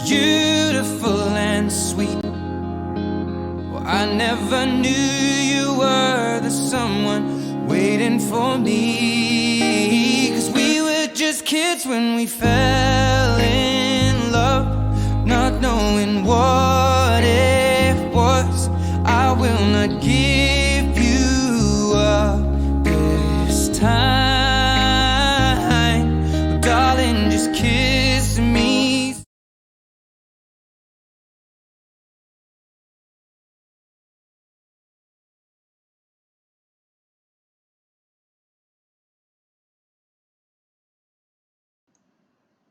beautiful and sweet. Well, I never knew you were the someone waiting for me. 'Cause we were just kids when we fell in love, not knowing what it was. I will not give you up this time, darling, just kiss me.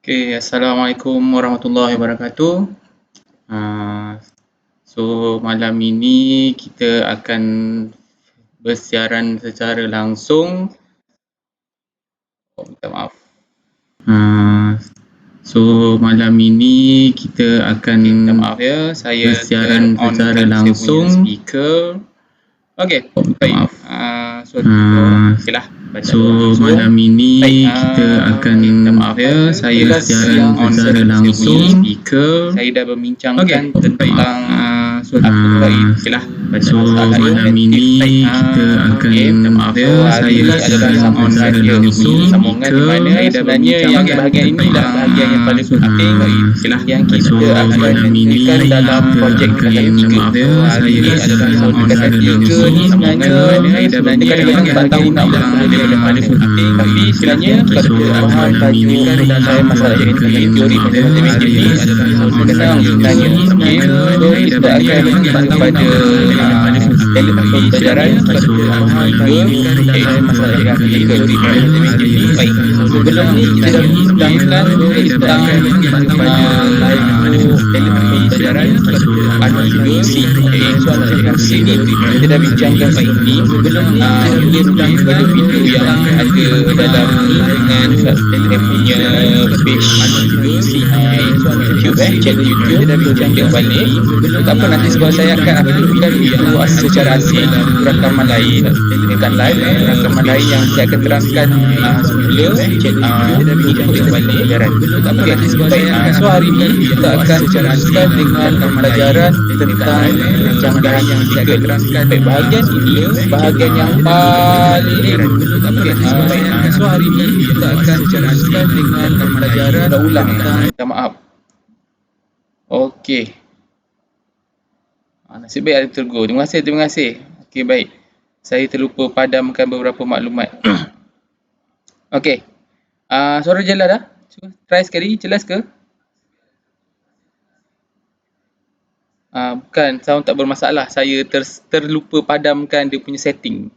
Okay, Assalamualaikum warahmatullahi wabarakatuh. So malam ini kita akan bersiaran secara langsung. Minta maaf. So malam ini kita akan minta maaf ya, saya bersiaran secara langsung. Speaker. Okay, baik. Okeylah. So malam ini kita akan minta maaf ya, saya bersiaran secara langsung. Speaker. Saya dah berbincangkan tentang okeylah. So malam ini kita akan minta maaf ya, saya bersiaran secara langsung. Speaker. Sebenarnya yang bahagian ini adalah bahagian yang paling penting yang kita akan menunjukkan dalam projek kata maaf ya, saya bersiaran secara langsung. Sebenarnya yang tak tahu nak buat yang paling penting, tapi sebenarnya kalau faham baju saya masalah yang teori matematik ini adalah sebenarnya so kita akan kepada elemen pembelajaran pada faham baju saya masalah yang teori matematik ini. Baik, sebelum ni kita dah bincangkan tentang elemen pembelajaran pada C. Soal dengan C ni kita dah bincangkan baik ni sebelum ni pada video yang ada dalam dengan saya punya page YouTube channel YouTube kita dah bincangkan balik. Tak apa, nanti sebab saya akan uploadkan video secara asing rakaman lain dekat live rakaman lain yang saya akan teraskan semula channel YouTube dah bincangkan balik pelajaran. Tak apa, nanti sebab saya akan so hari ni kita akan teraskan dengan pelajaran tentang pencanggahan yang saya akan teraskan. Bahagian ini bahagian yang paling so hari ni kita akan teraskan dengan pelajaran ulang. Minta maaf. Okey. Nasib baik ada tergur. Terima kasih. Okey, baik. Saya terlupa padamkan beberapa maklumat. Okey. Suara jelas dah? Cuba try sekali, jelas ke? Bukan, sound tak bermasalah. Saya terlupa padamkan dia punya setting.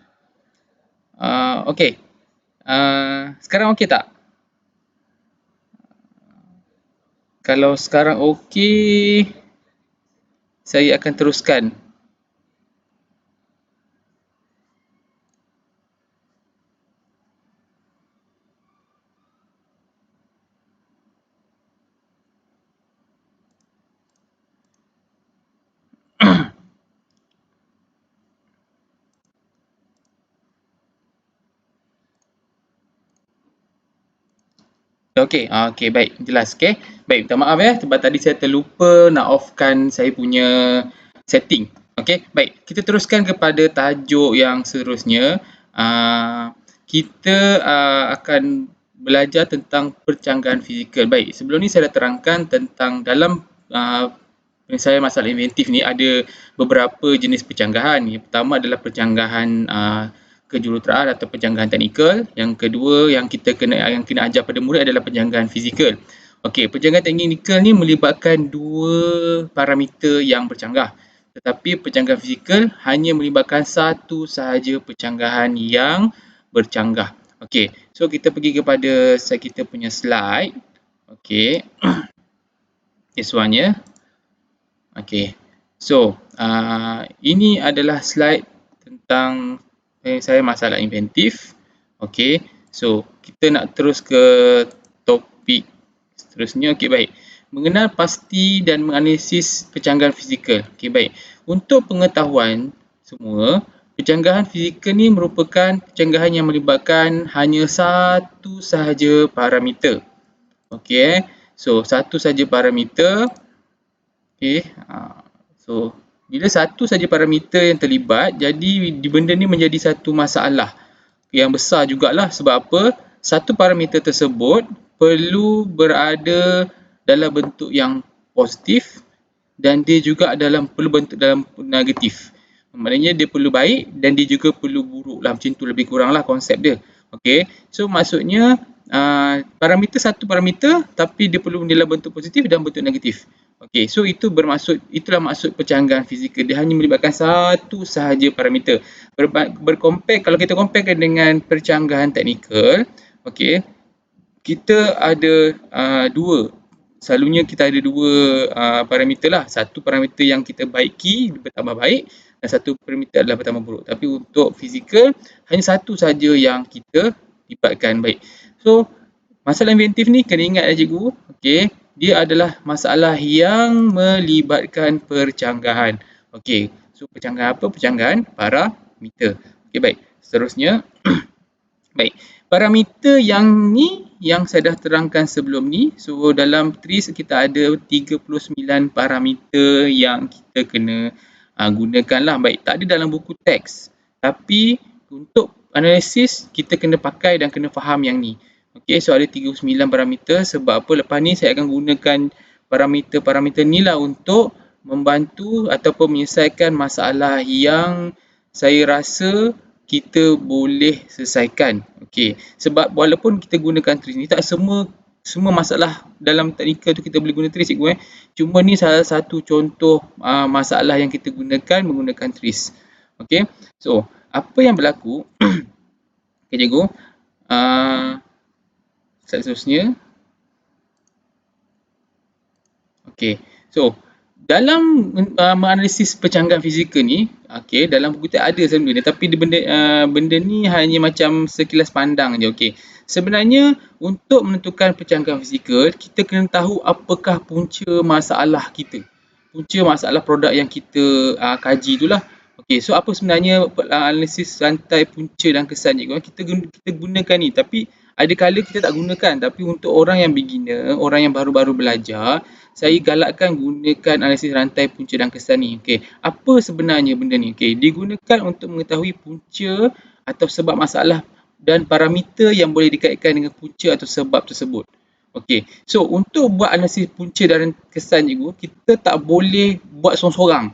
Okey. Sekarang okey tak? Kalau sekarang okey, saya akan teruskan. Okey, baik, jelas. Okey. Baik, minta maaf ya sebab tadi saya terlupa nak offkan saya punya setting. Okey, baik. Kita teruskan kepada tajuk yang seterusnya. Kita akan belajar tentang percanggahan fizikal. Baik, sebelum ni saya dah terangkan tentang dalam penyelesaian masalah inventif ni ada beberapa jenis percanggahan. Yang pertama adalah percanggahan kejuruteraan atau pencanggahan teknikal. Yang kedua yang kena ajar pada murid adalah pencanggahan fizikal. Okey, pencanggahan teknikal ni melibatkan dua parameter yang bercanggah. Tetapi pencanggahan fizikal hanya melibatkan satu sahaja pencanggahan yang bercanggah. Okey, so kita pergi kepada kita punya slide. Okey. This one-nya. Okey. So, ini adalah slide tentang saya masalah inventif. Okey. So, kita nak terus ke topik seterusnya. Okey, baik. Mengenal pasti dan menganalisis pencanggahan fizikal. Okey, baik. Untuk pengetahuan semua, pencanggahan fizikal ni merupakan pencanggahan yang melibatkan hanya satu sahaja parameter. Okey. So, satu sahaja parameter Okey. So bila satu saja parameter yang terlibat, jadi di benda ni menjadi satu masalah yang besar jugalah. Sebab apa? Satu parameter tersebut perlu berada dalam bentuk yang positif dan dia juga perlu bentuk dalam negatif. Maknanya dia perlu baik dan dia juga perlu buruk lah. Macam tu lebih kurang lah konsep dia. Okay. So maksudnya parameter satu parameter tapi dia perlu dalam bentuk positif dan bentuk negatif. Okay. So itulah maksud pencanggahan fizikal. Dia hanya melibatkan satu sahaja parameter. Kalau kita comparekan dengan pencanggahan teknikal, okay, kita ada dua. Selalunya kita ada dua parameter lah. Satu parameter yang kita baiki bertambah baik dan satu parameter adalah bertambah buruk. Tapi untuk fizikal hanya satu saja yang kita libatkan baik. So masalah inventif ni kena ingat cikgu, okey, dia adalah masalah yang melibatkan percanggahan. Okey, so percanggahan apa? Percanggahan parameter. Okey, baik. Seterusnya, baik. Parameter yang ni yang saya dah terangkan sebelum ni. So dalam TRIS kita ada 39 parameter yang kita kena gunakan lah. Baik, tak ada dalam buku teks. Tapi untuk analisis kita kena pakai dan kena faham yang ni. Okey, so ada 39 parameter. Sebab apa? Lepas ni saya akan gunakan parameter-parameter ni lah untuk membantu ataupun menyelesaikan masalah yang saya rasa kita boleh selesaikan. Okey, sebab walaupun kita gunakan TRIS ni, tak semua masalah dalam teknikal tu kita boleh guna TRIS, cikgu. Cuma ni salah satu contoh masalah yang kita gunakan menggunakan TRIS. Okey, so apa yang berlaku? Okey, cikgu. Seterusnya. Okey, so dalam menganalisis pencanggahan fizikal ni, okey, dalam buku teks ada sebenarnya, tapi benda ni hanya macam sekilas pandang je. Okey, sebenarnya untuk menentukan pencanggahan fizikal, kita kena tahu apakah punca masalah kita, punca masalah produk yang kita kaji itulah. Okey, so apa sebenarnya analisis rantai punca dan kesan, cikgu? Kita gunakan ni, tapi ada kala kita tak gunakan. Tapi untuk orang yang beginner, orang yang baru-baru belajar, saya galakkan gunakan analisis rantai punca dan kesan ni. Okey, apa sebenarnya benda ni? Okey, digunakan untuk mengetahui punca atau sebab masalah dan parameter yang boleh dikaitkan dengan punca atau sebab tersebut. Okey, so untuk buat analisis punca dan kesan, cikgu, kita tak boleh buat sorang-sorang.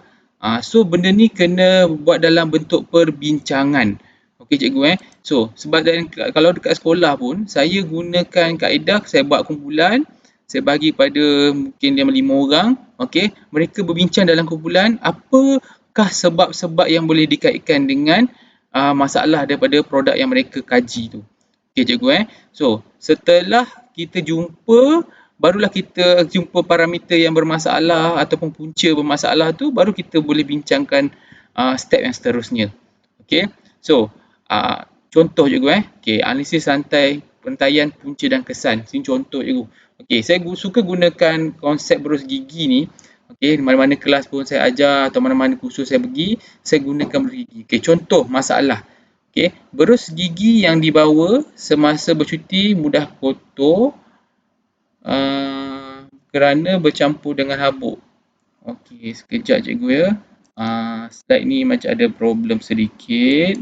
So benda ni kena buat dalam bentuk perbincangan. Okey, cikgu. So sebab kalau dekat sekolah pun saya gunakan kaedah, saya buat kumpulan, saya bagi pada mungkin dia 5 orang. Okey, mereka berbincang dalam kumpulan apakah sebab-sebab yang boleh dikaitkan dengan masalah daripada produk yang mereka kaji tu. Okey, cikgu. So setelah kita jumpa, barulah kita jumpa parameter yang bermasalah ataupun punca bermasalah tu, baru kita boleh bincangkan step yang seterusnya. Okey, so contoh, cikgu. Okey, analisis rantai rantaian punca dan kesan. Sini contoh, cikgu. Okey, saya suka gunakan konsep berus gigi ni. Okey, mana-mana kelas pun saya ajar atau mana-mana kursus saya pergi, saya gunakan berus gigi. Okey, contoh masalah. Okey, berus gigi yang dibawa semasa bercuti mudah kotor kerana bercampur dengan habuk. Okey, sekejap, cikgu, ya. Slide ni macam ada problem sedikit.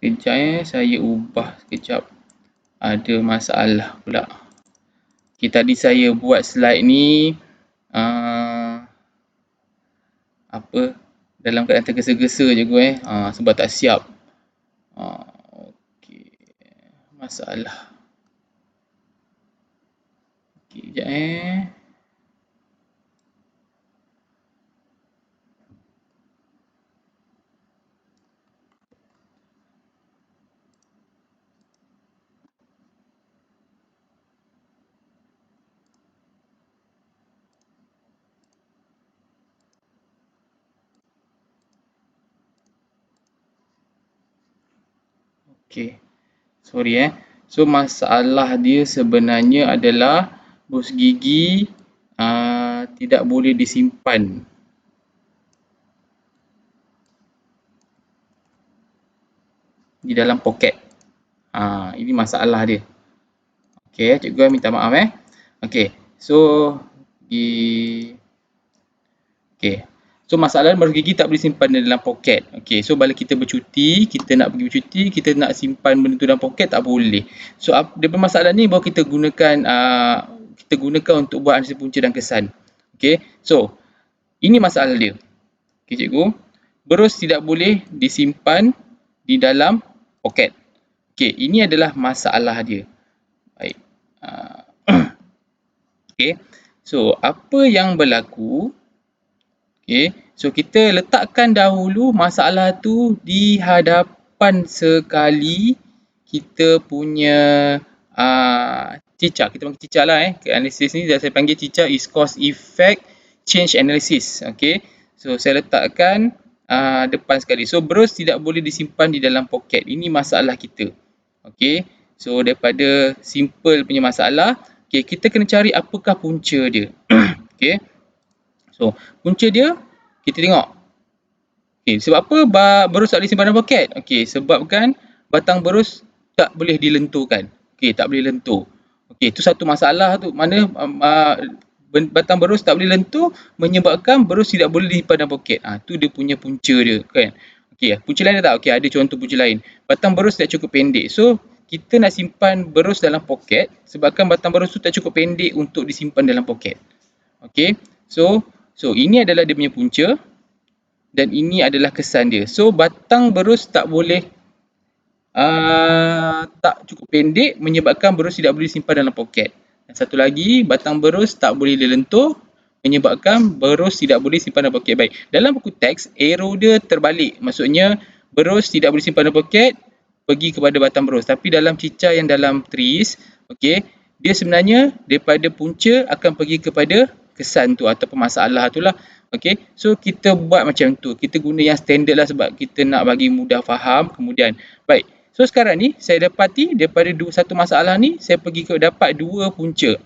Sekejap, saya ubah sekejap. Ada masalah pula. Okay, tadi saya buat slide ni dalam keadaan tergesa-gesa, cikgu. Sebab tak siap. Okey, masalah. Okey, sekejap. Okey, sorry. So masalah dia sebenarnya adalah berus gigi tidak boleh disimpan di dalam poket. Ini masalah dia. Okey, cikgu minta maaf Okey. So okey. So masalah baru gigi tak boleh simpan dalam poket. Okey, so bila kita bercuti, kita nak pergi bercuti, kita nak simpan benda tu dalam poket tak boleh. So daripada masalah ni baru kita gunakan untuk buat analisis punca dan kesan. Okey. So ini masalah dia. Okey cikgu. Berus tidak boleh disimpan di dalam poket. Okey, ini adalah masalah dia. Baik. Okey. So apa yang berlaku? Okey, so kita letakkan dahulu masalah tu di hadapan sekali kita punya cicak. Kita panggil cicak lah Analisis ni saya panggil cicak is cause effect change analysis. Okey, so saya letakkan depan sekali. So berus tidak boleh disimpan di dalam poket. Ini masalah kita. Okey, so daripada simple punya masalah, okey, kita kena cari apakah punca dia. Okey. So, punca dia, kita tengok. Okay, sebab apa berus tak boleh simpan dalam poket? Okay, sebabkan batang berus tak boleh dilenturkan. Okay, tak boleh lentur. Okay, itu satu masalah tu. Mana batang berus tak boleh lentur menyebabkan berus tidak boleh disimpan dalam poket. Tu dia punya punca dia. Kan? Okay, punca lain ada tak? Okay, ada contoh punca lain. Batang berus tak cukup pendek. So, kita nak simpan berus dalam poket sebabkan batang berus tu tak cukup pendek untuk disimpan dalam poket. Okay, So ini adalah dia punya punca dan ini adalah kesan dia. So batang berus tak boleh tak cukup pendek menyebabkan berus tidak boleh disimpan dalam poket. Dan satu lagi, batang berus tak boleh dilentur menyebabkan berus tidak boleh simpan dalam poket. Baik, dalam buku teks arrow dia terbalik. Maksudnya berus tidak boleh simpan dalam poket pergi kepada batang berus. Tapi dalam cicak yang dalam trees, okey, dia sebenarnya daripada punca akan pergi kepada kesan tu ataupun masalah tu lah. Okay, so kita buat macam tu. Kita guna yang standard lah sebab kita nak bagi mudah faham. Kemudian, baik. So sekarang ni saya dapati daripada satu masalah ni saya pergi ke dapat dua punca.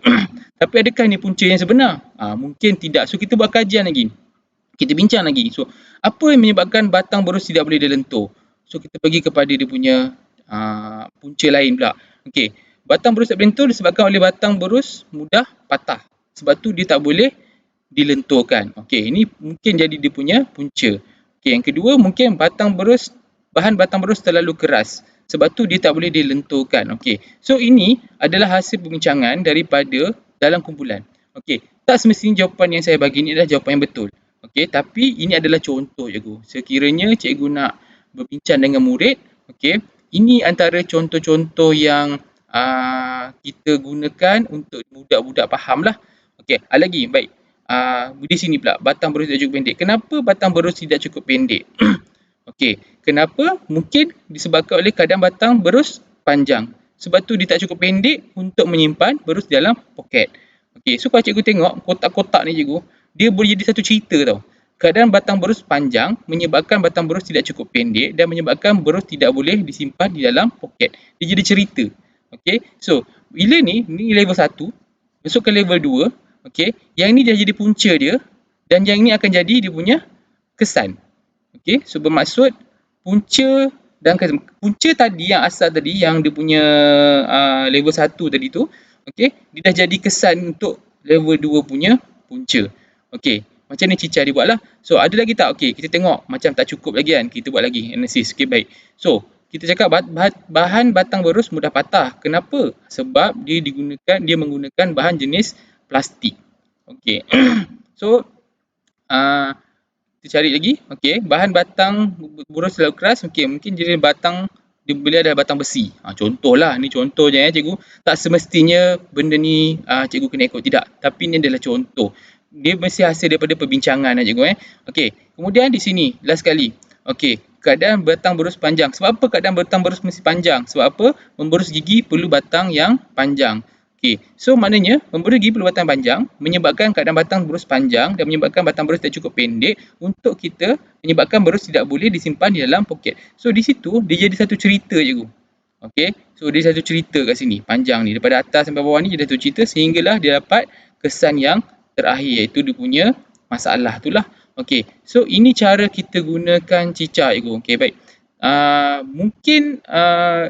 Tapi adakah ni punca yang sebenar? Mungkin tidak. So kita buat kajian lagi. Kita bincang lagi. So apa yang menyebabkan batang berus tidak boleh dilentur? So kita pergi kepada dia punya punca lain pula. Okay, batang berus tak boleh dilentur disebabkan oleh batang berus mudah patah. Sebab tu dia tak boleh dilenturkan. Okey, ini mungkin jadi dia punya punca. Okey, yang kedua mungkin bahan batang berus terlalu keras. Sebab tu dia tak boleh dilenturkan. Okey. So ini adalah hasil perbincangan daripada dalam kumpulan. Okey, tak semestinya jawapan yang saya bagi ini adalah jawapan yang betul. Okey, tapi ini adalah contoh cikgu. Sekiranya cikgu nak berbincang dengan murid, okey, ini antara contoh-contoh yang kita gunakan untuk budak-budak faham lah. Okey, lagi baik. Di sini pula batang berus tidak cukup pendek. Kenapa batang berus tidak cukup pendek? Okey, kenapa? Mungkin disebabkan oleh keadaan batang berus panjang. Sebab tu dia tak cukup pendek untuk menyimpan berus dalam poket. Okey, so kalau cikgu tengok kotak-kotak ni cikgu, dia boleh jadi satu cerita tau. Keadaan batang berus panjang menyebabkan batang berus tidak cukup pendek dan menyebabkan berus tidak boleh disimpan di dalam poket. Dia jadi cerita. Okey, so bila ni level 1, masuk ke level 2, okey, yang ni dah jadi punca dia dan yang ni akan jadi dia punya kesan. Okey, so bermaksud punca dan kesan. Punca tadi yang asal tadi yang dia punya level 1 tadi tu, okey, dia dah jadi kesan untuk level 2 punya punca. Okey, macam ni cicak dia buat lah. So ada lagi tak? Okey, kita tengok macam tak cukup lagi kan. Kita buat lagi analisis. Okey, baik. So kita cakap bahan batang berus mudah patah. Kenapa? Sebab dia menggunakan bahan jenis plastik. Okey. So kita cari lagi. Okey, bahan batang berus terlalu keras. Okey, mungkin jenis batang dia boleh ada batang besi. Contohlah, ni contoh je cikgu. Tak semestinya benda ni cikgu kena ikut, tidak. Tapi ni adalah contoh. Dia mesti hasil daripada perbincangan cikgu Okey, kemudian di sini last sekali. Okey, keadaan batang berus panjang. Sebab apa keadaan batang berus mesti panjang? Sebab apa? Memberus gigi perlu batang yang panjang. Okey, so maknanya memberus gigi perlu batang panjang menyebabkan keadaan batang berus panjang dan menyebabkan batang berus tidak cukup pendek untuk kita menyebabkan berus tidak boleh disimpan di dalam poket. So di situ dia jadi satu cerita cikgu. Okey, so dia satu cerita kat sini panjang ni daripada atas sampai bawah ni jadi satu cerita sehinggalah dia dapat kesan yang terakhir iaitu dia punya masalah tu lah. Okey, so ini cara kita gunakan cicak cikgu. Okey, baik. mungkin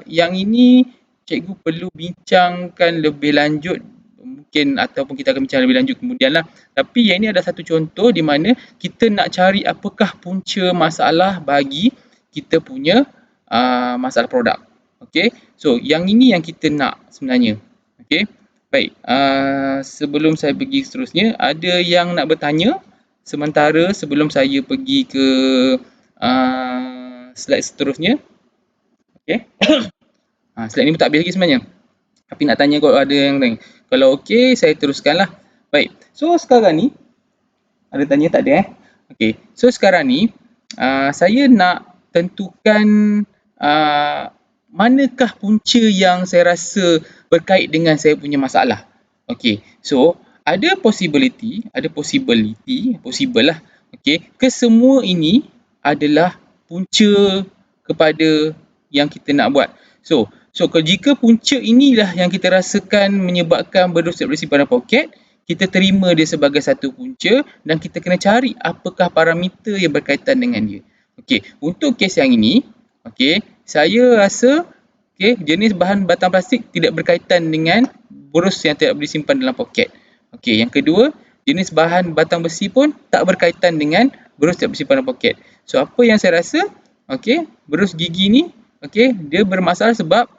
yang ini cikgu perlu bincangkan lebih lanjut mungkin, ataupun kita akan bincang lebih lanjut kemudian lah. Tapi yang ini adalah satu contoh di mana kita nak cari apakah punca masalah bagi kita punya masalah produk. Okey, so yang ini yang kita nak sebenarnya. Okey, baik, sebelum saya pergi seterusnya, ada yang nak bertanya sementara sebelum saya pergi ke slide seterusnya. Okey. Slide ni pun tak habis lagi sebenarnya. Tapi nak tanya kalau ada yang lain. Kalau okey, saya teruskanlah. Baik. So sekarang ni ada tanya tak ada Okey. So sekarang ni saya nak tentukan manakah punca yang saya rasa berkait dengan saya punya masalah. Okey. So ada possible lah. Okey. Kesemua ini adalah punca kepada yang kita nak buat. So jika punca inilah yang kita rasakan menyebabkan berus tidak boleh simpan dalam poket, kita terima dia sebagai satu punca dan kita kena cari apakah parameter yang berkaitan dengan dia. Okey, untuk kes yang ini, okey, saya rasa jenis bahan batang plastik tidak berkaitan dengan berus yang tidak boleh simpan dalam poket. Okey, yang kedua, jenis bahan batang besi pun tak berkaitan dengan berus tidak boleh simpan dalam poket. So apa yang saya rasa, okey, berus gigi ni, okey, dia bermasalah sebab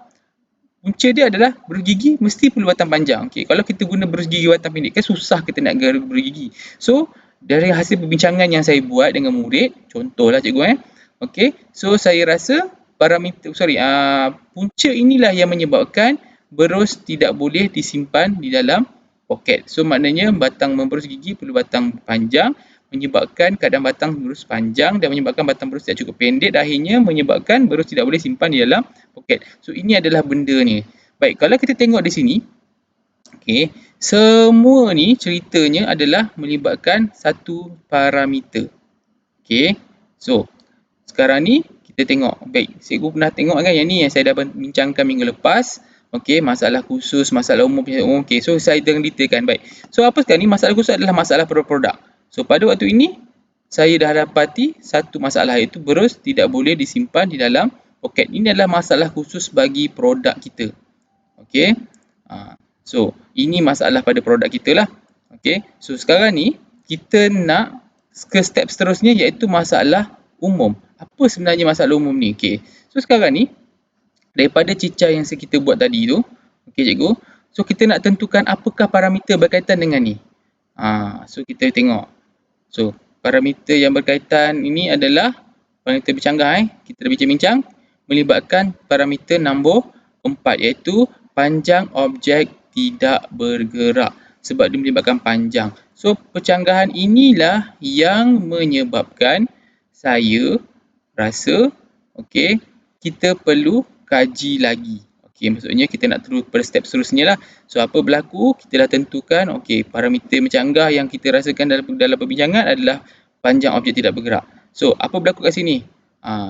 punca dia adalah berus gigi mesti perlu batang panjang. Okey, kalau kita guna berus gigi batang pendek kan susah kita nak gara berus gigi. So dari hasil perbincangan yang saya buat dengan murid, contohlah cikgu okey, so saya rasa punca inilah yang menyebabkan berus tidak boleh disimpan di dalam poket. So maknanya batang memberus gigi perlu batang panjang, menyebabkan keadaan batang berus panjang dan menyebabkan batang berus tidak cukup pendek dan akhirnya menyebabkan berus tidak boleh simpan di dalam poket. So ini adalah benda ni. Baik, kalau kita tengok di sini, okey, semua ni ceritanya adalah melibatkan satu parameter. Okey. So sekarang ni kita tengok. Baik, cikgu pernah tengok kan yang ni yang saya dah bincangkan minggu lepas. Okey, masalah khusus, masalah umum, okey. So saya tengah detailkan. Baik. So apa sekarang ni masalah khusus adalah masalah produk. So pada waktu ini saya dah dapati satu masalah iaitu berus tidak boleh disimpan di dalam poket. Ini adalah masalah khusus bagi produk kita. Okey. So ini masalah pada produk kita lah. Okey. So sekarang ni kita nak ke step seterusnya iaitu masalah umum. Apa sebenarnya masalah umum ni? Okey. So sekarang ni daripada cicah yang kita buat tadi tu, okey cikgu. So kita nak tentukan apakah parameter berkaitan dengan ni. So kita tengok. So parameter yang berkaitan ini adalah parameter bercanggah kita dah bincang-bincang melibatkan parameter nombor 4 iaitu panjang objek tidak bergerak sebab dia melibatkan panjang. So percanggahan inilah yang menyebabkan saya rasa okey kita perlu kaji lagi. Okey, maksudnya kita nak terus pada step seterusnya lah. So apa berlaku? Kita dah tentukan okey parameter bercanggah yang kita rasakan dalam perbincangan adalah panjang objek tidak bergerak. So apa berlaku kat sini?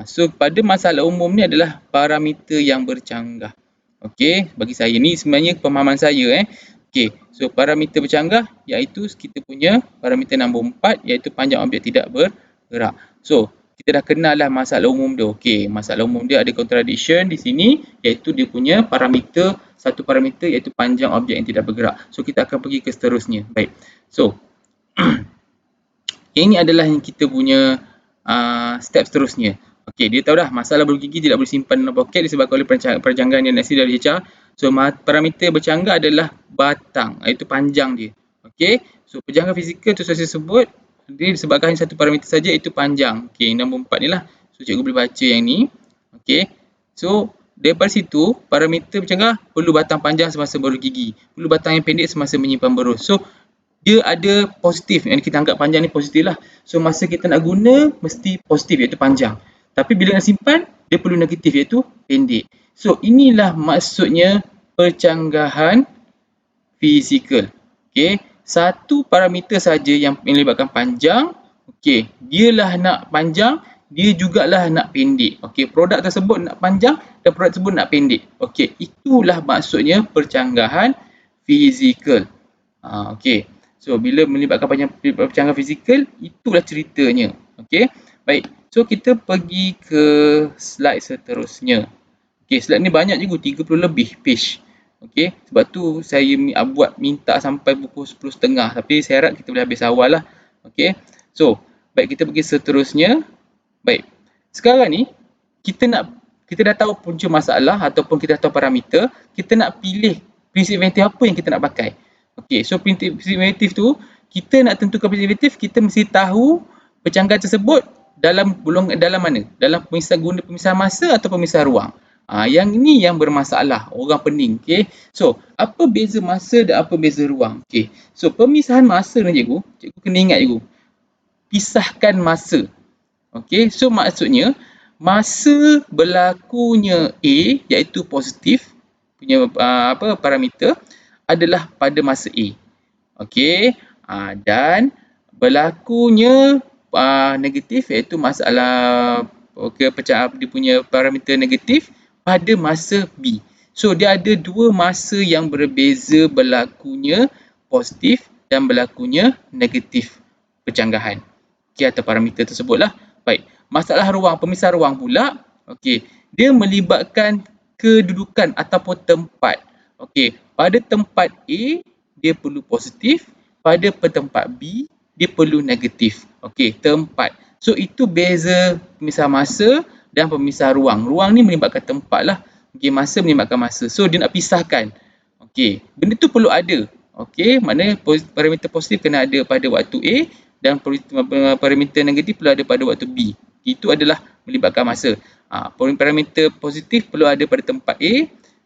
So pada masalah umum ni adalah parameter yang bercanggah. Okey, bagi saya ni sebenarnya pemahaman saya Okey, so parameter bercanggah iaitu kita punya parameter nombor 4 iaitu panjang objek tidak bergerak. So kita dah kenal lah masalah umum dia. Okey, masalah umum dia ada contradiction di sini iaitu dia punya parameter, satu parameter iaitu panjang objek yang tidak bergerak. So kita akan pergi ke seterusnya. Baik. So ini adalah yang kita punya step seterusnya. Okey, dia tahu dah masalah berus gigi tidak boleh simpan dalam poket disebabkan oleh perjanggaan yang nasi dari HR. So parameter bercanggah adalah batang, iaitu panjang dia. Okey, so perjanggaan fizikal tu saya sebut dia disebabkan hanya satu parameter saja iaitu panjang. Okey, nombor 4 ni lah. So cikgu boleh baca yang ni. Okey. So daripada situ parameter bercanggah perlu batang panjang semasa berus gigi, perlu batang yang pendek semasa menyimpan berus. So dia ada positif, yang kita anggap panjang ni positif lah. So masa kita nak guna mesti positif iaitu panjang. Tapi bila nak simpan dia perlu negatif iaitu pendek. So inilah maksudnya percanggahan fizikal. Okey. Satu parameter saja yang melibatkan panjang, okey, dialah nak panjang, dia jugalah nak pendek. Okey, produk tersebut nak panjang dan produk tersebut nak pendek. Okey, itulah maksudnya percanggahan fizikal. Okey. So bila melibatkan percanggahan fizikal, itulah ceritanya. Okey. Baik. So kita pergi ke slide seterusnya. Okey, slide ni banyak juga, 30 lebih page. Okey, sebab tu saya buat minta sampai pukul 10.30, tapi saya harap kita boleh habis awal lah. Okey, so baik, kita pergi seterusnya. Baik, sekarang ni kita dah tahu punca masalah ataupun kita dah tahu parameter, kita nak pilih prinsip inventif apa yang kita nak pakai. Okey, so prinsip inventif tu, kita nak tentukan prinsip inventif, kita mesti tahu pencanggahan tersebut dalam mana? Dalam guna pemisahan masa atau pemisahan ruang. Yang ini yang bermasalah, orang pening. Okay. So, apa beza masa dan apa beza ruang? Okay. So, pemisahan masa ni cikgu kena ingat cikgu. Pisahkan masa. Okay. So, maksudnya, masa berlakunya A, iaitu positif, punya parameter, adalah pada masa A. Okay. Dan berlakunya negatif, iaitu masalah dia punya parameter negatif pada masa B. So dia ada dua masa yang berbeza berlakunya positif dan berlakunya negatif pencanggahan. Okay, atau parameter tersebutlah. Baik, masalah ruang, pemisahan ruang pula, okey, dia melibatkan kedudukan ataupun tempat. Okey, pada tempat A dia perlu positif, pada tempat B dia perlu negatif. Okey, tempat. So itu beza pemisahan masa dan pemisahan ruang. Ruang ni melibatkan tempat lah. Okey, masa melibatkan masa. So dia nak pisahkan. Okey, benda tu perlu ada. Okey, maknanya parameter positif kena ada pada waktu A dan parameter negatif perlu ada pada waktu B. Itu adalah melibatkan masa. Parameter positif perlu ada pada tempat A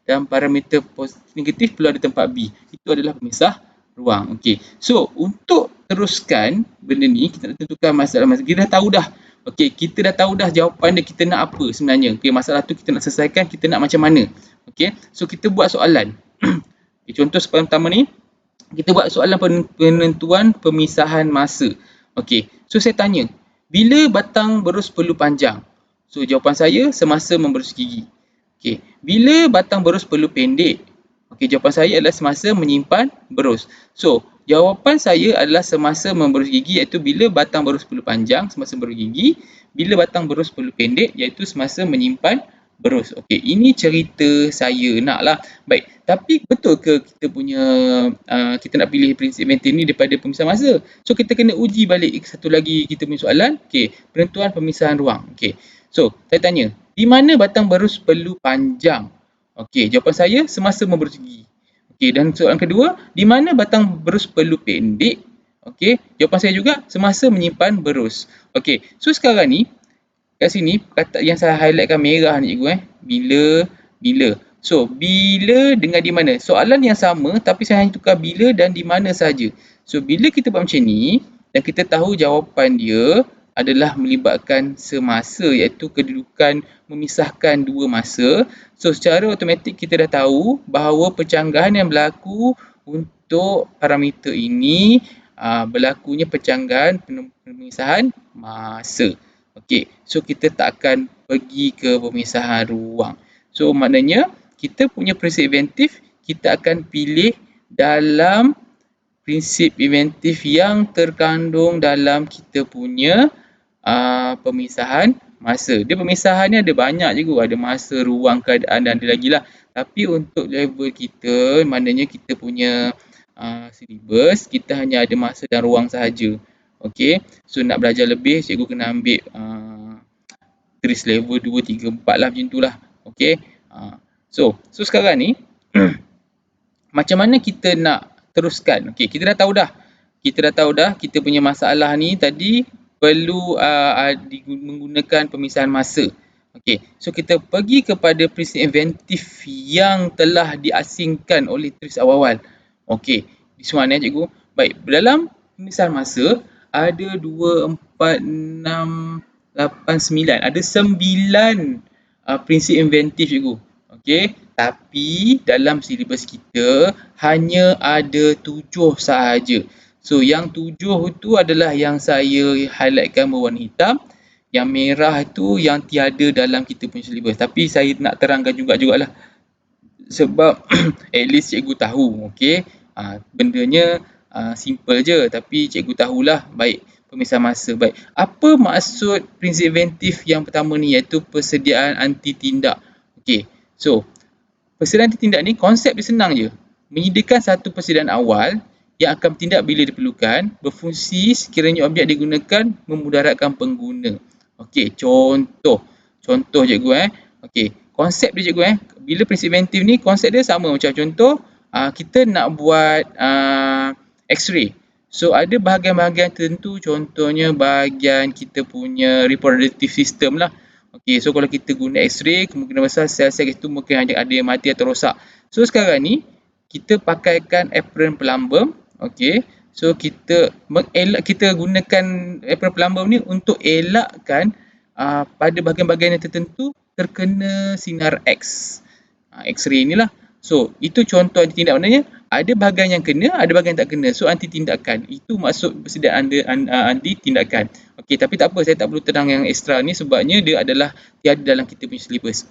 dan parameter negatif perlu ada tempat B. Itu adalah pemisah ruang. Okey. So, untuk teruskan benda ni, kita nak tentukan masalah. Kita dah tahu dah. Okey, kita dah tahu dah jawapan dia, kita nak apa sebenarnya. Okey, masalah tu kita nak selesaikan, kita nak macam mana. Okey. So, kita buat soalan. Okay, contoh soalan pertama ni, kita buat soalan penentuan pemisahan masa. Okey. So, saya tanya, bila batang berus perlu panjang? So, jawapan saya semasa memberus gigi. Okey. Bila batang berus perlu pendek? Okey, jawapan saya adalah semasa menyimpan berus. So, jawapan saya adalah semasa memberus gigi, iaitu bila batang berus perlu panjang, semasa berus gigi. Bila batang berus perlu pendek, iaitu semasa menyimpan berus. Okey, ini cerita saya naklah. Baik, tapi betul ke kita nak pilih prinsip inventif ni daripada pemisahan masa? So, kita kena uji balik satu lagi kita punya soalan. Okey, penentuan pemisahan ruang. Okey. So, saya tanya, di mana batang berus perlu panjang? Okey, jawapan saya semasa memberus gigi. Okey, dan soalan kedua, di mana batang berus perlu pendek? Okey, jawapan saya juga semasa menyimpan berus. Okey, so sekarang ni kat sini kata yang saya highlightkan merah ni cikgu bila. So, bila dengan di mana? Soalan yang sama tapi saya hanya tukar bila dan di mana saja. So, bila kita buat macam ni dan kita tahu jawapan dia adalah melibatkan semasa, iaitu kedudukan memisahkan dua masa. So, secara automatik kita dah tahu bahawa pencanggahan yang berlaku untuk parameter ini berlakunya pencanggahan pemisahan masa. Okey, so kita tak akan pergi ke pemisahan ruang. So, maknanya kita punya prinsip inventif kita akan pilih dalam prinsip inventif yang terkandung dalam kita punya pemisahan masa. Dia pemisahannya ada banyak juga, ada masa, ruang, keadaan dan ada lagi lah. Tapi untuk level kita, maknanya kita punya syllabus, kita hanya ada masa dan ruang sahaja. Okey, so nak belajar lebih, cikgu kena ambil TRIS level 2, 3, 4 lah, macam tu lah. Okey, so sekarang ni, macam mana kita nak teruskan? Okey, kita dah tahu dah. Kita punya masalah ni tadi perlu menggunakan pemisahan masa. Okey, so kita pergi kepada prinsip inventif yang telah diasingkan oleh TRIS awal-awal. Okey, di mana cikgu? Baik, dalam pemisahan masa ada 2, 4, 6, 8, 9. Ada 9 prinsip inventif cikgu. Okey, tapi dalam silibus kita hanya ada 7 sahaja. So, yang 7 itu adalah yang saya highlightkan berwarna hitam. Yang merah itu yang tiada dalam kita punya silibus. Tapi saya nak terangkan jugalah. Sebab at least cikgu tahu. Okey, bendanya simple je, tapi cikgu tahulah. Baik, pemisahan masa. Baik, apa maksud prinsip inventif yang pertama ni, iaitu persediaan anti tindak? Okey, so persediaan anti tindak ni konsep dia senang je. Menyediakan satu persediaan awal yang akan bertindak bila diperlukan, berfungsi sekiranya objek digunakan memudaratkan pengguna. Okey, contoh cikgu Okey, konsep dia cikgu bila prinsip inventif ni konsep dia sama macam contoh kita nak buat X-ray. So ada bahagian-bahagian tertentu, contohnya bahagian kita punya reproductive system lah. Okey, so kalau kita guna X-ray, kemungkinan besar sel-sel itu mungkin ada yang mati atau rosak. So sekarang ni kita pakaikan apron plumbum. Okey, so kita gunakan apron plumbum ni untuk elakkan pada bahagian-bahagian yang tertentu terkena sinar X. X-ray inilah. So, itu contoh anti tindak, maknanya ada bahagian yang kena, ada bahagian yang tak kena. So, anti tindakan. Itu maksud persediaan anti tindakan. Okey, tapi tak apa, saya tak perlu terang yang ekstra ni sebabnya dia adalah tiada dalam kita punya syllabus.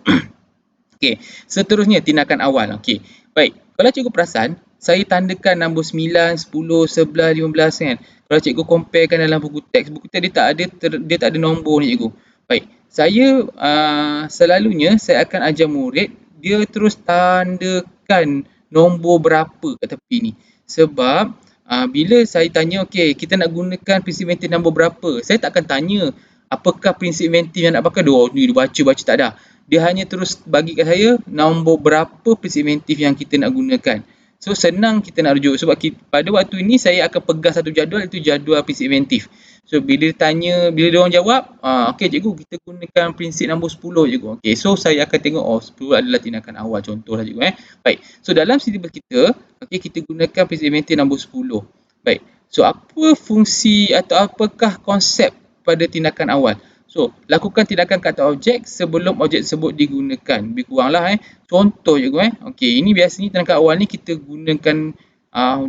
Okey, seterusnya tindakan awal. Okey. Baik, kalau cikgu perasan, saya tandakan nombor 9, 10, 11, 15 kan. Kalau cikgu comparekan dalam buku teks dia tak ada nombor ni cikgu. Baik, saya selalunya saya akan ajar murid dia terus tandakan nombor berapa kat tepi ni. Sebab bila saya tanya, okey, kita nak gunakan prinsip inventif nombor berapa? Saya tak akan tanya apakah prinsip inventif yang nak pakai. Ni dia baca tak ada. Dia hanya terus bagi kat saya nombor berapa prinsip inventif yang kita nak gunakan. So senang kita nak rujuk sebab pada waktu ini saya akan pegang satu jadual, itu jadual prinsip inventif. So bila dia orang jawab, okey cikgu, kita gunakan prinsip nombor 10 cikgu. Okey, so saya akan tengok 10 adalah tindakan awal, contohlah cikgu Baik. So dalam silibus kita, okey, kita gunakan prinsip inventif nombor 10. Baik. So apa fungsi atau apakah konsep pada tindakan awal? So, lakukan tindakan kata objek sebelum objek tersebut digunakan. Lebih kuranglah contoh cikgu Okey, ini biasanya tindakan awal ni kita gunakan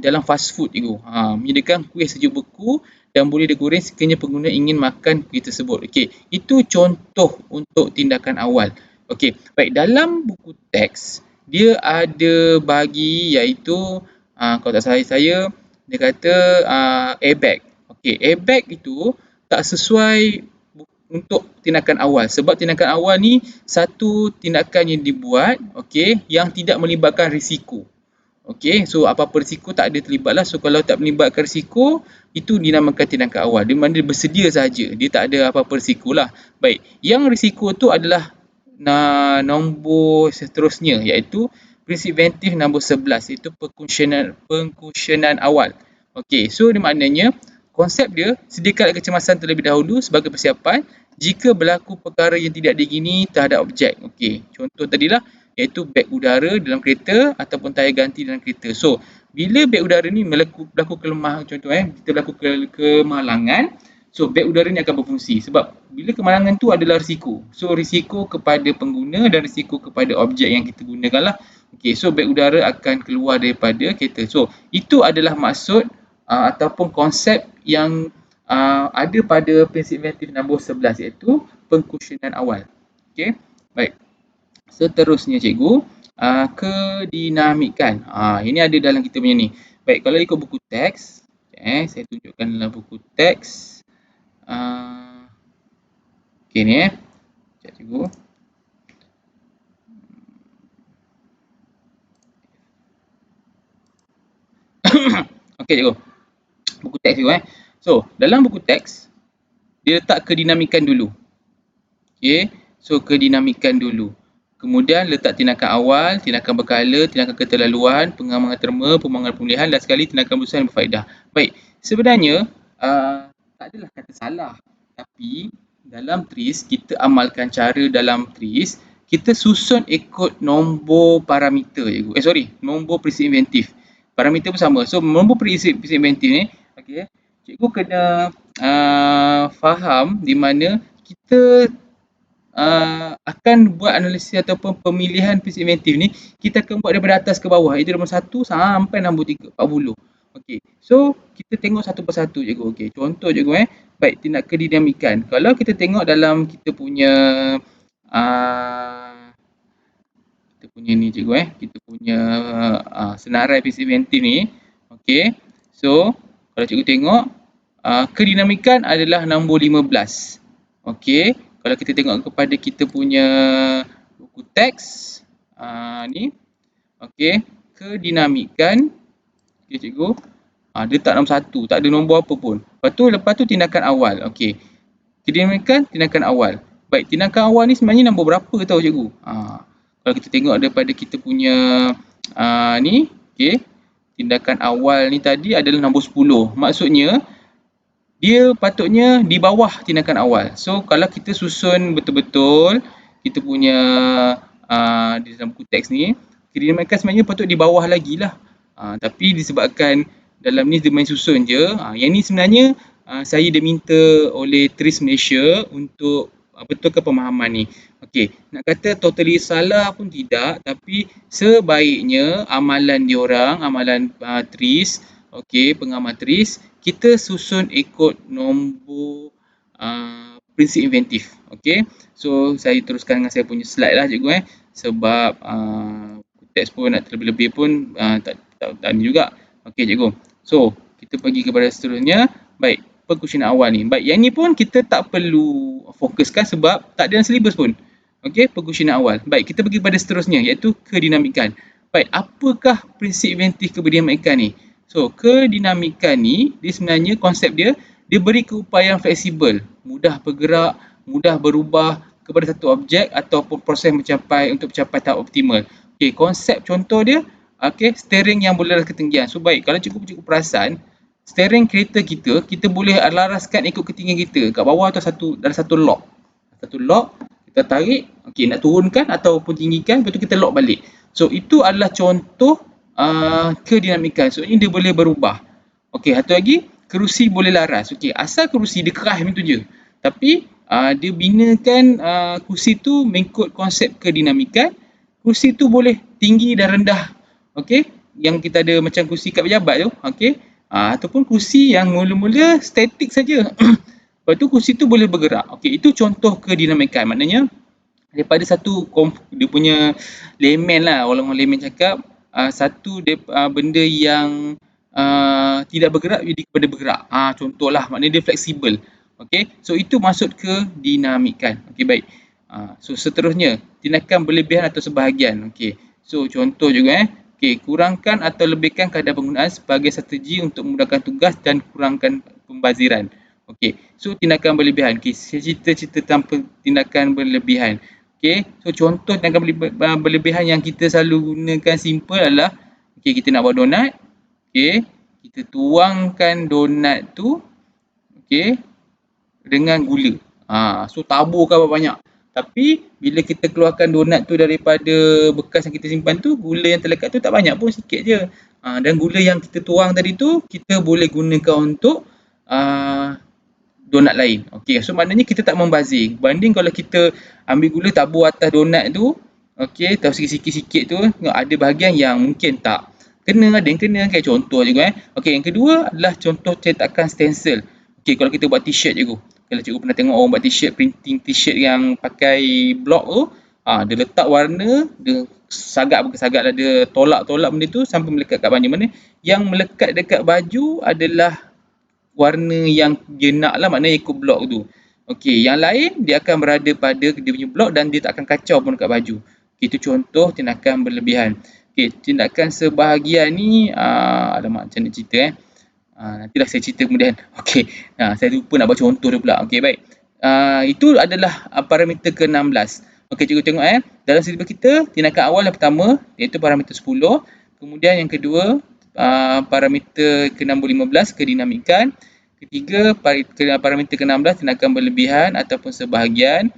dalam fast food cikgu. Menyediakan kuih sejuk beku dan boleh digoreng sekiranya pengguna ingin makan kuih tersebut. Okey, itu contoh untuk tindakan awal. Okey, baik, dalam buku teks dia ada bagi iaitu kalau tak salah saya dia kata airbag. Okey, airbag itu tak sesuai untuk tindakan awal sebab tindakan awal ni satu tindakan yang dibuat yang tidak melibatkan risiko. Okey, so apa-apa risiko tak ada terlibatlah. So kalau tak melibatkan risiko, itu dinamakan tindakan awal. Di mana dia bersedia saja, dia tak ada apa-apa risikolah. Baik, yang risiko tu adalah nombor seterusnya iaitu prinsip inventif nombor 11 iaitu pengkusionan awal. Okey, so dia maknanya konsep dia sediakan kecemasan terlebih dahulu sebagai persiapan jika berlaku perkara yang tidak diingini terhadap objek. Okey, contoh tadilah iaitu beg udara dalam kereta ataupun tayar ganti dalam kereta. So, bila beg udara ni berlaku kelemahan, contoh kita berlaku kemalangan, so beg udara ni akan berfungsi sebab bila kemalangan tu adalah risiko. So, risiko kepada pengguna dan risiko kepada objek yang kita gunakanlah. Okey, so beg udara akan keluar daripada kereta. So, itu adalah maksud ataupun konsep yang ada pada prinsip inventif nombor 11 iaitu pengkusionan awal. Okey, baik. Seterusnya cikgu, kedinamikan. Ini ada dalam kita punya ni. Baik, kalau ikut buku teks, saya tunjukkan dalam buku teks. Okey ni sekejap cikgu. Okey cikgu. Buku teks cikgu So, dalam buku teks dia letak kedinamikan dulu. Okey, so kedinamikan dulu. Kemudian letak tindakan awal, tindakan berkala, tindakan keterlaluan, pengembangan terma, pembangunan pemulihan dan sekali tindakan berusaha yang berfaedah. Baik, sebenarnya tak adalah kata salah. Tapi dalam TRIS, kita amalkan cara dalam TRIS, kita susun ikut nombor parameter cikgu. Nombor prinsip inventif. Parameter pun sama. So, nombor prinsip inventif ni, okey, cikgu kena faham di mana kita akan buat analisis ataupun pemilihan prinsip inventif ni, kita akan buat daripada atas ke bawah, iaitu nombor 1 sampai nombor 3, 40. Okey, so kita tengok satu persatu cikgu. Okey, contoh cikgu baik, tindak kedinamikan. Kalau kita tengok dalam kita punya ni cikgu kita punya senarai prinsip inventif ni. Okey, so kalau cikgu tengok kedinamikan adalah nombor 15. Okey, kalau kita tengok kepada kita punya buku teks ni, okey, kedinamikan, okey cikgu, dia tak nombor 1, tak ada nombor apa pun. Lepas tu tindakan awal. Okey, kedinamikan tindakan awal. Baik, tindakan awal ni sebenarnya nombor berapa tahu cikgu? Kalau kita tengok daripada kita punya ni, okey, tindakan awal ni tadi adalah nombor 10. Maksudnya dia patutnya di bawah tindakan awal. So kalau kita susun betul-betul kita punya di dalam buku teks ni, kedinamikan sebenarnya patut di bawah lagi lah. Tapi disebabkan dalam ni dia main susun je. Yang ni sebenarnya saya diminta oleh TRIS Malaysia untuk betulkan pemahaman ni. Okey, nak kata totally salah pun tidak, tapi sebaiknya amalan diorang, amalan TRIS, okey, pengamal TRIS, kita susun ikut nombor prinsip inventif. Okey, so saya teruskan dengan saya punya slide lah cikgu sebab teks pun nak terlebih-lebih pun tak ni juga. Okey cikgu, so kita pergi kepada seterusnya. Baik, perkusinan awal ni. Baik, yang ni pun kita tak perlu fokuskan sebab tak ada dalam silibus pun. Okey, perkusinan awal. Baik, kita pergi kepada seterusnya iaitu kedinamikan. Baik, apakah prinsip inventif kedinamikan ni? So, kedinamikan ni, dia sebenarnya konsep dia beri keupayaan fleksibel, mudah bergerak, mudah berubah kepada satu objek ataupun proses untuk mencapai tahap optimal. Okey, konsep contoh dia, okey, steering yang boleh laras ketinggian. So, baik, kalau cikgu perasan, steering kereta kita boleh laraskan ikut ketinggian kita. Kat bawah tu ada satu lock. Satu lock, kita tarik, okey, nak turunkan ataupun tinggikan, lepas tu kita lock balik. So, itu adalah contoh kedinamikan. So ini dia boleh berubah. Okey, satu lagi, kerusi boleh laras. Okey, asal kerusi dia keras macam tu je. Tapi dia binakan kerusi tu mengikut konsep kedinamikan. Kerusi tu boleh tinggi dan rendah. Okey, yang kita ada macam kerusi kat pejabat tu, okey. Ataupun kerusi yang mula-mula statik saja. Lepas tu kerusi tu boleh bergerak. Okey, itu contoh kedinamikan. Maknanya daripada satu dia punya layman lah, orang layman cakap, satu benda yang tidak bergerak jadi kepada bergerak. Contohlah, maknanya dia fleksibel. Okey, so itu maksud ke dinamikan. Okey, baik. So seterusnya, tindakan berlebihan atau sebahagian. Okey, so contoh juga okey, kurangkan atau lebihkan kadar penggunaan sebagai strategi untuk memudahkan tugas dan kurangkan pembaziran. Okey, so tindakan berlebihan. Okey, saya cerita tanpa tindakan berlebihan. Okey, so contoh tindakan berlebihan yang kita selalu gunakan simple adalah, okey, kita nak buat donat. Okey, kita tuangkan donat tu, okey, dengan gula. So taburkan banyak. Tapi bila kita keluarkan donat tu daripada bekas yang kita simpan tu, gula yang terlekat tu tak banyak pun, sikit je. Dan gula yang kita tuang tadi tu kita boleh gunakan untuk donat lain. Okey, so maknanya kita tak membazir. Banding kalau kita ambil gula tabur atas donat tu, okey, tahu sikit-sikit tu, ada bahagian yang mungkin tak kena, ada yang kena, kayak contoh juga. Okey, yang kedua adalah contoh cetakan stencil. Okey, kalau kita buat t-shirt cikgu. Kalau cikgu pernah tengok orang buat t-shirt, printing t-shirt yang pakai blok tu, dia letak warna, dia sagak lah, dia tolak benda tu sampai melekat kat baju. Mana yang melekat dekat baju adalah warna yang dia nak lah, maknanya ikut blok tu. Okey, yang lain dia akan berada pada dia punya blok dan dia tak akan kacau pun dekat baju. Okay, itu contoh tindakan berlebihan. Okey, tindakan sebahagian ni, alamak, macam nak cerita nantilah saya cerita kemudian. Okey, saya lupa nak buat contoh dia pula. Okey, baik. Itu adalah parameter ke-16. Okey, cikgu tengok dalam silibus kita, tindakan awal yang pertama iaitu parameter 10. Kemudian yang kedua, parameter ke-15 kedinamikan. Ketiga, parameter ke-16 tindakan berlebihan ataupun sebahagian.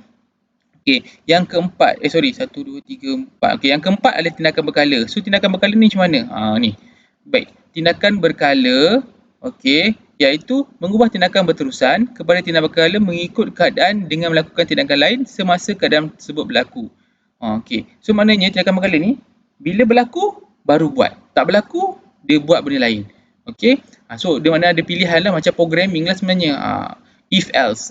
Okey, yang keempat, 1, 2, 3, 4. Okey, yang keempat adalah tindakan berkala. So tindakan berkala ni macam mana? Ni. Baik, tindakan berkala, okey, iaitu mengubah tindakan berterusan kepada tindakan berkala mengikut keadaan dengan melakukan tindakan lain semasa keadaan tersebut berlaku. Okey, so maknanya tindakan berkala ni bila berlaku baru buat, tak berlaku dia buat benda lain. Okey, so dia mana ada pilihan lah, macam programming lah sebenarnya. If else,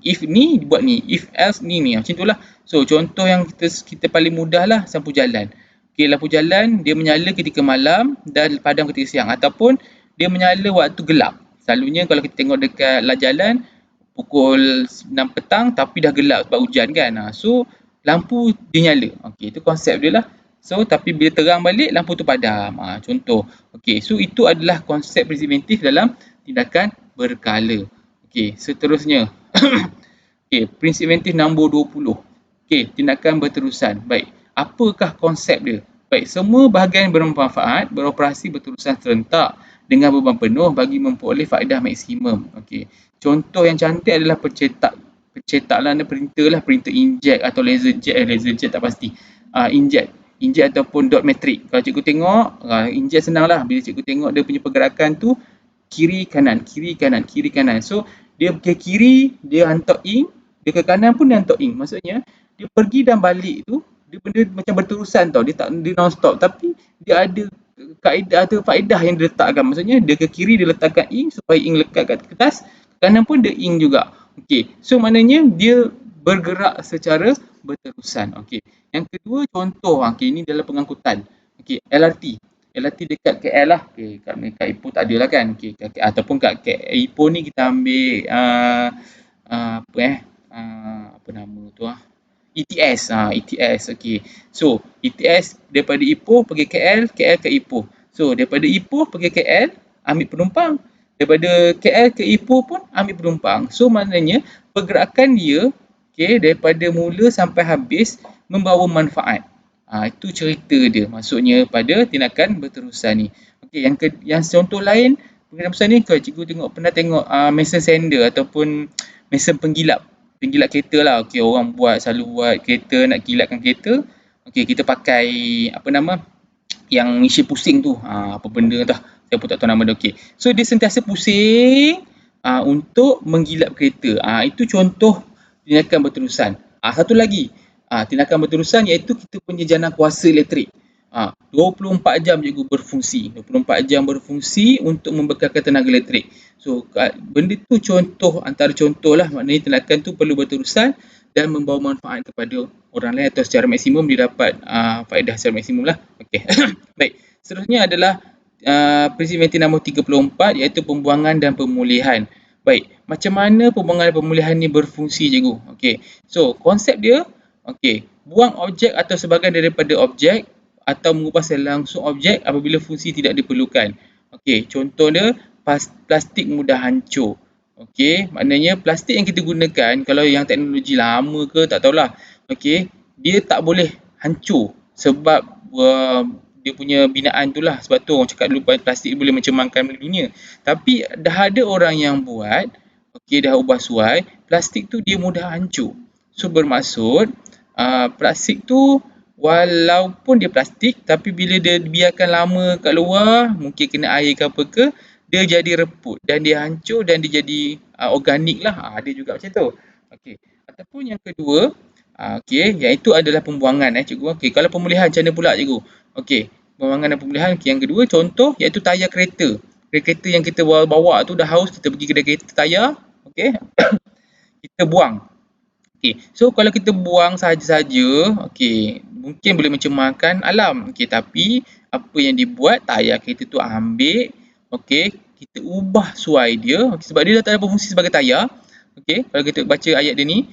if ni buat ni, if else ni, macam itulah. So contoh yang kita paling mudah lah, lampu jalan. Okey, lampu jalan dia menyala ketika malam dan padam ketika siang, ataupun dia menyala waktu gelap. Selalunya kalau kita tengok dekat jalan pukul 6 petang tapi dah gelap sebab hujan kan. So lampu dia nyala. Okey, itu konsep dia lah. So tapi bila terang balik lampu tu padam. Contoh. Okey, so itu adalah konsep preventif dalam tindakan berkala. Okey, seterusnya. Okey, prinsip preventif nombor 20. Okey, tindakan berterusan. Baik, apakah konsep dia? Baik, semua bahagian bermanfaat beroperasi berterusan serentak dengan beban penuh bagi memperoleh faedah maksimum. Okey. Contoh yang cantik adalah pencetakan printer lah, printer inkjet atau laser jet tak pasti. Inkjet ataupun dot matrix. Kalau cikgu tengok, inkjet senang lah. Bila cikgu tengok dia punya pergerakan tu kiri kanan, kiri kanan, kiri kanan. So dia ke kiri dia hantar ink, dia ke kanan pun dia hantar ink. Maksudnya dia pergi dan balik tu dia benda macam berterusan tau. Dia non stop tapi dia ada kaedah atau faedah yang diletakkan. Maksudnya dia ke kiri dia letakkan ink supaya ink lekat kat kertas, ke kanan pun dia ink juga. Okey. So maknanya dia bergerak secara berterusan. Okey. Yang kedua contoh, okey ini dalam pengangkutan. Okey, LRT. LRT dekat KL lah. Okey, kat Ipoh tak ada lah kan. Okey, ataupun kat Ipoh ni kita ambil apa nama tu ETS. ETS. Okey. So, ETS daripada Ipoh pergi KL, KL ke Ipoh. So, daripada Ipoh pergi KL, ambil penumpang. Daripada KL ke Ipoh pun ambil penumpang. So, maknanya pergerakan dia daripada mula sampai habis membawa manfaat. Itu cerita dia. Maksudnya pada tindakan berterusan ni. Okey, yang contoh lain, berterusan ni kalau cikgu pernah tengok mesin sander ataupun mesin penggilap kereta lah. Okey, orang selalu buat kereta, nak kilatkan kereta. Okey, kita pakai yang mesin pusing tu. Apa benda entah. Saya pun tak tahu nama dia. Okey. So dia sentiasa pusing untuk menggilap kereta. Itu contoh tindakan berterusan. Satu lagi, tindakan berterusan iaitu kita punya jana kuasa elektrik. 24 jam cikgu berfungsi. 24 jam berfungsi untuk membekalkan tenaga elektrik. So, benda tu antara contoh lah. Maknanya tindakan tu perlu berterusan dan membawa manfaat kepada orang lain atau secara maksimum dia dapat faedah secara maksimum lah. Okey. Baik. Seterusnya adalah prinsip preventif nombor 34 iaitu pembuangan dan pemulihan. Baik. Macam mana pembuangan dan pemulihan ni berfungsi cikgu? Okey. So, konsep dia, buang objek atau sebahagian daripada objek atau mengubah secara langsung objek apabila fungsi tidak diperlukan. Okey, contoh dia plastik mudah hancur. Okey, maknanya plastik yang kita gunakan kalau yang teknologi lama ke tak tahulah. Okey, dia tak boleh hancur sebab dia punya binaan tu lah. Sebab tu orang cakap dulu plastik boleh mencemarkan dunia. Tapi dah ada orang yang buat, dah ubah suai, plastik tu dia mudah hancur. So bermaksud plastik tu walaupun dia plastik tapi bila dia biarkan lama kat luar, mungkin kena air ke apa ke, dia jadi reput dan dia hancur dan dia jadi organik lah. Ada juga macam tu. Okey. Ataupun yang kedua, iaitu adalah pembuangan cikgu. Okey, kalau pemulihan macam mana pula cikgu? Okey, pembuangan dan pemulihan. Yang kedua contoh iaitu tayar kereta. Kereta yang kita bawa tu dah haus, kita pergi kedai kereta tayar, kita buang. Okey, so kalau kita buang sahaja-saja, mungkin boleh mencemarkan alam. Tapi apa yang dibuat, tayar kereta tu ambil, kita ubah suai dia, sebab dia dah tak ada berfungsi sebagai tayar. Kalau kita baca ayat dia ni,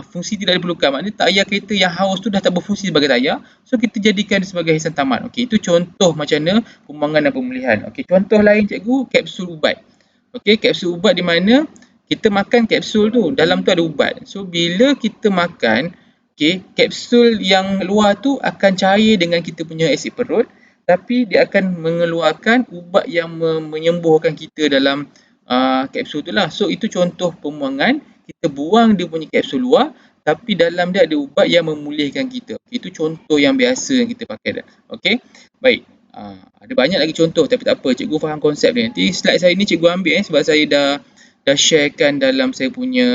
fungsi tidak diperlukan. Maknanya tayar kereta yang haus tu dah tak berfungsi sebagai tayar, so kita jadikan dia sebagai hiasan taman. Itu contoh macam mana pembuangan dan pemulihan. Contoh lain cikgu, kapsul ubat. Kapsul ubat di mana kita makan kapsul tu, dalam tu ada ubat. So bila kita makan, kapsul yang luar tu akan cair dengan kita punya asid perut, tapi dia akan mengeluarkan ubat yang menyembuhkan kita dalam kapsul tu lah. So itu contoh pembuangan, kita buang dia punya kapsul luar, tapi dalam dia ada ubat yang memulihkan kita. Itu contoh yang biasa yang kita pakai. Baik. Ada banyak lagi contoh tapi tak apa, cikgu faham konsep dia. Nanti slide saya ni cikgu ambil sebab saya dah sharekan dalam saya punya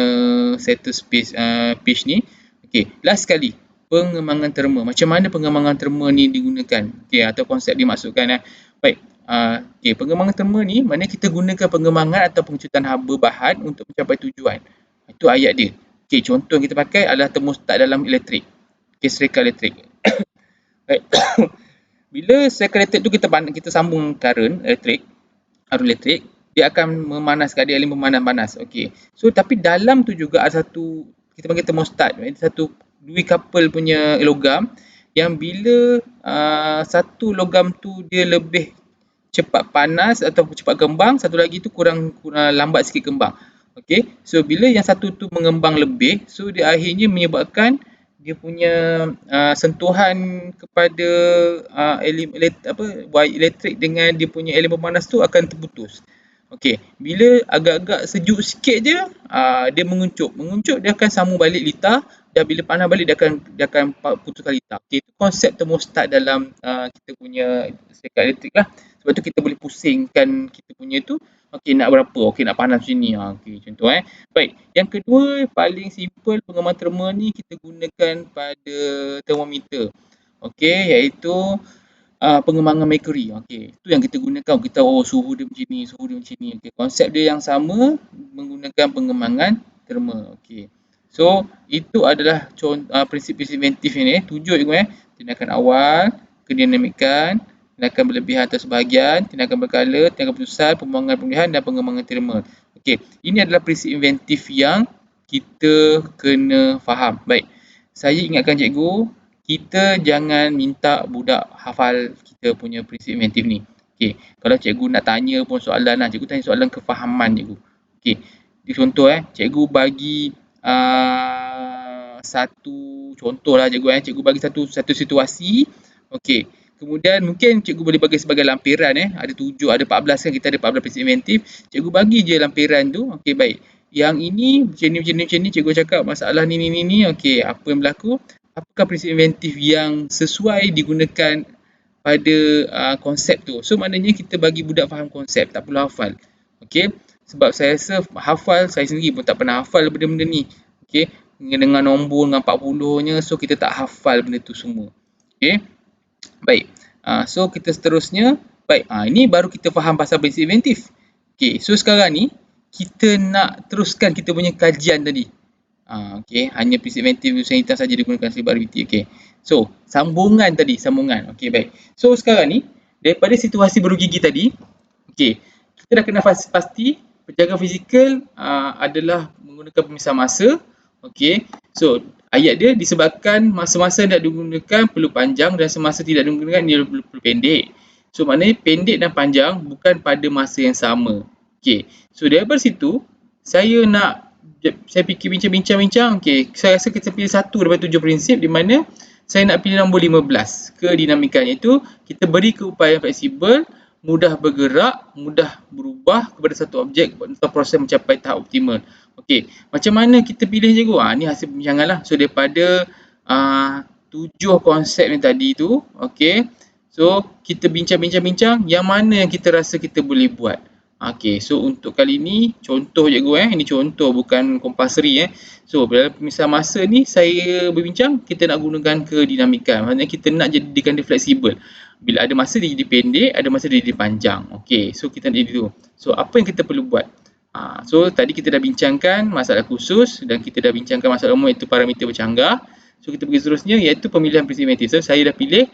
status page ni. Last sekali, pengembangan terma. Macam mana pengembangan terma ni digunakan? Atau konsep dimaksudkan. Baik. Pengembangan terma ni maknanya kita gunakan pengembangan atau pengecutan haba bahan untuk mencapai tujuan. Itu ayat dia. Contoh yang kita pakai adalah termostat dalam elektrik. Serika elektrik. Baik. Bila serika elektrik tu kita sambung current elektrik, arus elektrik, dia akan memanaskan, dia elemen panas. Okey. So tapi dalam tu juga ada satu, kita panggil termostat, satu dua couple punya logam yang bila satu logam tu dia lebih cepat panas atau cepat kembang, satu lagi tu kurang lambat sikit kembang. Okey. So bila yang satu tu mengembang lebih, so dia akhirnya menyebabkan dia punya sentuhan kepada wire elektrik dengan dia punya elemen panas tu akan terputus. Okey, bila agak-agak sejuk sikit je, dia menguncup. Menguncup dia akan sambung balik litar, dan bila panas balik dia akan putuskan litar. Okey, itu konsep termostat dalam kita punya syarikat elektrik lah. Sebab tu kita boleh pusingkan kita punya tu, okey nak berapa? Okey nak panas macam ni. Okey, contoh Baik, yang kedua paling simple pengaman terma ni kita gunakan pada termometer. Okey, iaitu pengembangan mercury. Okey, itu yang kita gunakan. Kita tahu suhu dia macam ni, suhu dia macam ni. Okey, konsep dia yang sama menggunakan pengembangan terma. Okey. So, itu adalah prinsip-prinsip inventif ni. 7 je tindakan awal, kedinamikan, tindakan berlebihan atau sebahagian, tindakan berkala, tindakan keputusan, pembuangan pemilihan dan pengembangan terma. Okey, ini adalah prinsip inventif yang kita kena faham. Baik, saya ingatkan cikgu, kita jangan minta budak hafal kita punya prinsip inventif ni. Okey, kalau cikgu nak tanya pun soalan lah, cikgu tanya soalan kefahaman cikgu. Okey, contoh cikgu bagi satu contoh lah cikgu cikgu bagi satu situasi. Okey, kemudian mungkin cikgu boleh bagi sebagai lampiran ada 7, ada 14 kan, kita ada 14 prinsip inventif. Cikgu bagi je lampiran tu. Okey, baik. Yang ini macam ni cikgu cakap masalah ni. Okey, apa yang berlaku? Apakah prinsip inventif yang sesuai digunakan pada konsep tu. So maknanya kita bagi budak faham konsep, tak perlu hafal. Okey, sebab saya rasa hafal, saya sendiri pun tak pernah hafal benda-benda ni. Okey, dengan nombor dengan 40-nya, so kita tak hafal benda tu semua. Okey, baik. So kita seterusnya, baik. Ini baru kita faham pasal prinsip inventif. Okey, so sekarang ni kita nak teruskan kita punya kajian tadi. Okey, hanya prinsip inventif usanitas saja digunakan sebagai RBT. Okey. So, sambungan. Okey, baik. So, sekarang ni daripada situasi baru gigi tadi, okey, kita dah kena pasti penjagaan fizikal adalah menggunakan pemisah masa. Okey. So, ayat dia disebabkan masa-masa nak digunakan perlu panjang dan semasa tidak digunakan dia perlu pendek. So, maknanya pendek dan panjang bukan pada masa yang sama. Okey. So, daripada situ saya fikir bincang-bincang. Okey, saya rasa kita pilih satu daripada 7 prinsip di mana saya nak pilih nombor 15, kedinamikan, iaitu kita beri keupayaan fleksibel, mudah bergerak, mudah berubah kepada satu objek atau proses mencapai tahap optimal. Okey, macam mana kita pilih cikgu? Ni hasil perbincangan lah. So daripada 7 konsep ni tadi tu, okey, so kita bincang-bincang yang mana yang kita rasa kita boleh buat. Okey, so untuk kali ni contoh cikgu ini contoh bukan compulsory So dalam pemisah masa ni saya berbincang kita nak gunakan kedinamikan. Maksudnya kita nak jadikan dia fleksibel. Bila ada masa dia jadi pendek, ada masa dia jadi panjang. Okey, so kita nak jadi tu. So apa yang kita perlu buat? So tadi kita dah bincangkan masalah khusus dan kita dah bincangkan masalah umum iaitu parameter bercanggah. So kita pergi seterusnya iaitu pemilihan prinsip inventif. So saya dah pilih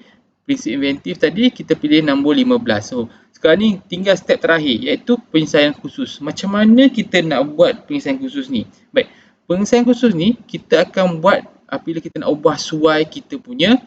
prinsip inventif tadi, kita pilih nombor 15. So sekarang ni tinggal step terakhir iaitu penyelesaian khusus. Macam mana kita nak buat penyelesaian khusus ni? Baik, penyelesaian khusus ni kita akan buat apabila kita nak ubah suai kita punya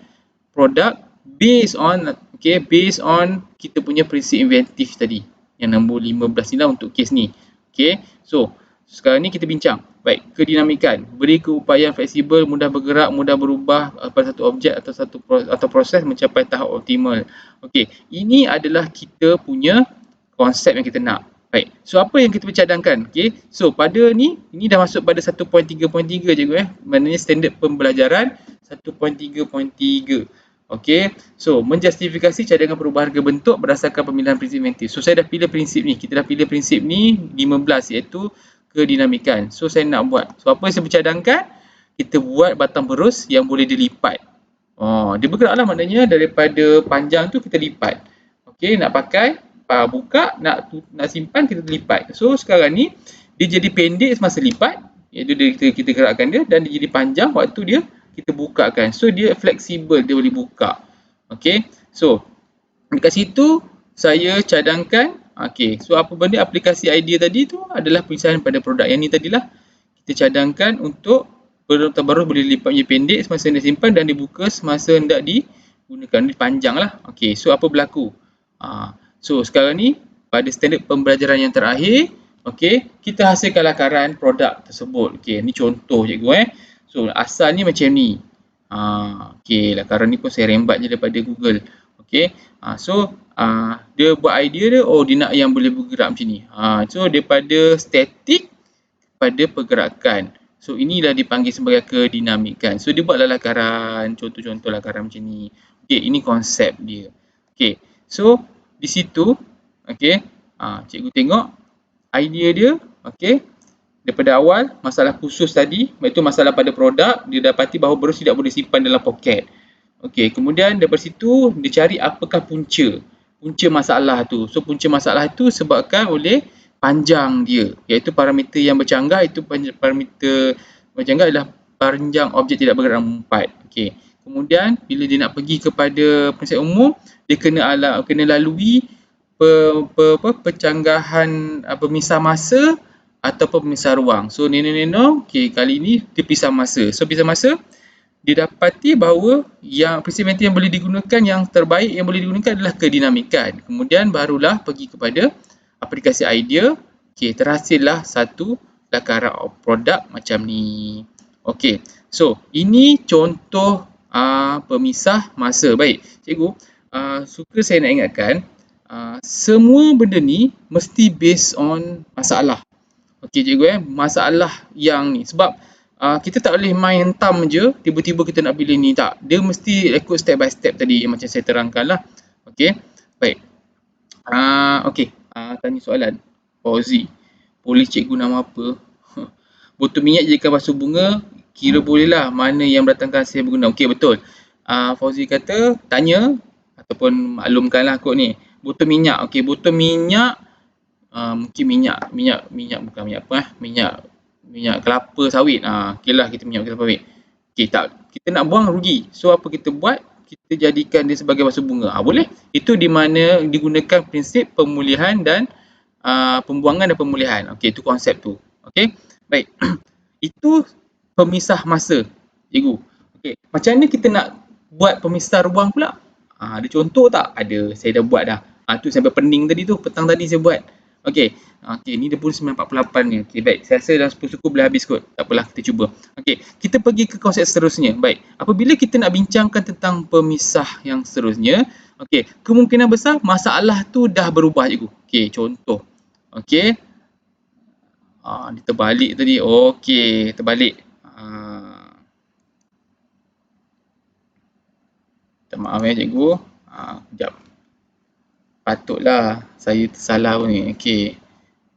produk based on kita punya prinsip inventif tadi. Yang nombor 15 ni lah untuk kes ni. Okay, so sekarang ni kita bincang. Baik, kedinamikan, beri keupayaan fleksibel, mudah bergerak, mudah berubah pada satu objek atau proses mencapai tahap optimal. Okey, ini adalah kita punya konsep yang kita nak. Baik, so apa yang kita cadangkan? Okey, so pada ni, ini dah masuk pada 1.3.3 cikgu maknanya standard pembelajaran 1.3.3. Okey, so menjustifikasi cadangan perubahan harga bentuk berdasarkan pemilihan prinsip inventif. So saya dah pilih prinsip ni, kita dah pilih prinsip ni 15 iaitu kedinamikan. So saya nak buat. So apa yang saya bercadangkan? Kita buat batang berus yang boleh dilipat. Dia bergeraklah maknanya daripada panjang tu kita lipat. Okey, nak pakai, buka, nak simpan kita lipat. So sekarang ni dia jadi pendek semasa lipat, iaitu kita gerakkan dia dan dia jadi panjang waktu dia kita bukakan. So dia fleksibel, dia boleh buka. Okey. So dekat situ saya cadangkan Okey, so apa benda aplikasi idea tadi tu adalah pemisahan pada produk. Yang ni tadilah kita cadangkan untuk tabarruh boleh lipat je pendek semasa hendak simpan dan dibuka semasa hendak digunakan. Dipanjang lah. Okey, so apa berlaku? So sekarang ni pada standard pembelajaran yang terakhir, okey, kita hasilkan lakaran produk tersebut. Okey, ni contoh cikgu So asalnya macam ni. Okey, lakaran ni pun saya rembat je daripada Google. Okey. Dia buat idea dia, dia nak yang boleh bergerak macam ni. So daripada statik pada pergerakan. So inilah dipanggil sebagai kedinamikan. So dia buatlah lakaran, contoh-contoh lakaran macam ni. Okey, ini konsep dia. Okey. So di situ, okey, cikgu tengok idea dia, okey. Daripada awal, masalah khusus tadi, iaitu masalah pada produk, dia dapati bahawa berus tidak boleh simpan dalam poket. Okey, kemudian daripada situ, dia cari apakah punca masalah tu. So, punca masalah tu sebabkan oleh panjang dia, iaitu parameter yang bercanggah, itu parameter bercanggah adalah panjang objek tidak bergerak mengumpat. Okey, kemudian bila dia nak pergi kepada prinsip umum, dia kena lalui pencanggahan pemisah masa ataupun pemisah ruang. So neno, okey, kali ini dia pisah masa. So pisah masa, dia dapati bahawa yang prinsip matematik yang boleh digunakan, yang terbaik yang boleh digunakan adalah kedinamikan. Kemudian barulah pergi kepada aplikasi idea. Okey, terhasillah satu lakaran produk macam ni. Okey, so ini contoh pemisah masa. Baik, cikgu, suka saya nak ingatkan, semua benda ni mesti based on masalah. Okey cikgu, masalah yang ni. Sebab kita tak boleh main hentam je, tiba-tiba kita nak pilih ni. Tak, dia mesti ikut step by step tadi yang macam saya terangkan lah. Okey, baik. Okey, tanya soalan. Fauzi, boleh cikgu nama apa? Botol minyak jadikan basuh bunga, kira boleh lah mana yang berdatangkan hasil berguna. Okey, betul. Fauzi kata, tanya ataupun maklumkan lah kot ni. Botol minyak. Okey, botol minyak, mungkin minyak bukan minyak apa, minyak kelapa sawit. Okeylah, kita minyak kelapa sawit. Okey, tak, kita nak buang rugi. So apa kita buat? Kita jadikan dia sebagai basuh bunga. Boleh. Itu di mana digunakan prinsip pemulihan dan pembuangan dan pemulihan. Okey, itu konsep tu. Okey, baik. Itu pemisah masa, cikgu. Okey, macam mana kita nak buat pemisah ruang pula? Ada contoh tak? Ada, saya dah buat dah. Tu sampai pening tadi tu, petang tadi saya buat. Okey, ni dia pun 948 ni. Okey, baik. Saya rasa dalam 10 suku boleh habis kot. Tak apalah, kita cuba. Okey, kita pergi ke konsep seterusnya. Baik, apabila kita nak bincangkan tentang pemisah yang seterusnya, okey, kemungkinan besar masalah tu dah berubah, cikgu. Okey, contoh. Okey. Dia terbalik tadi. Okey, terbalik. Minta maaf cikgu. Sekejap. Patutlah saya tersalah pun ni. Okey.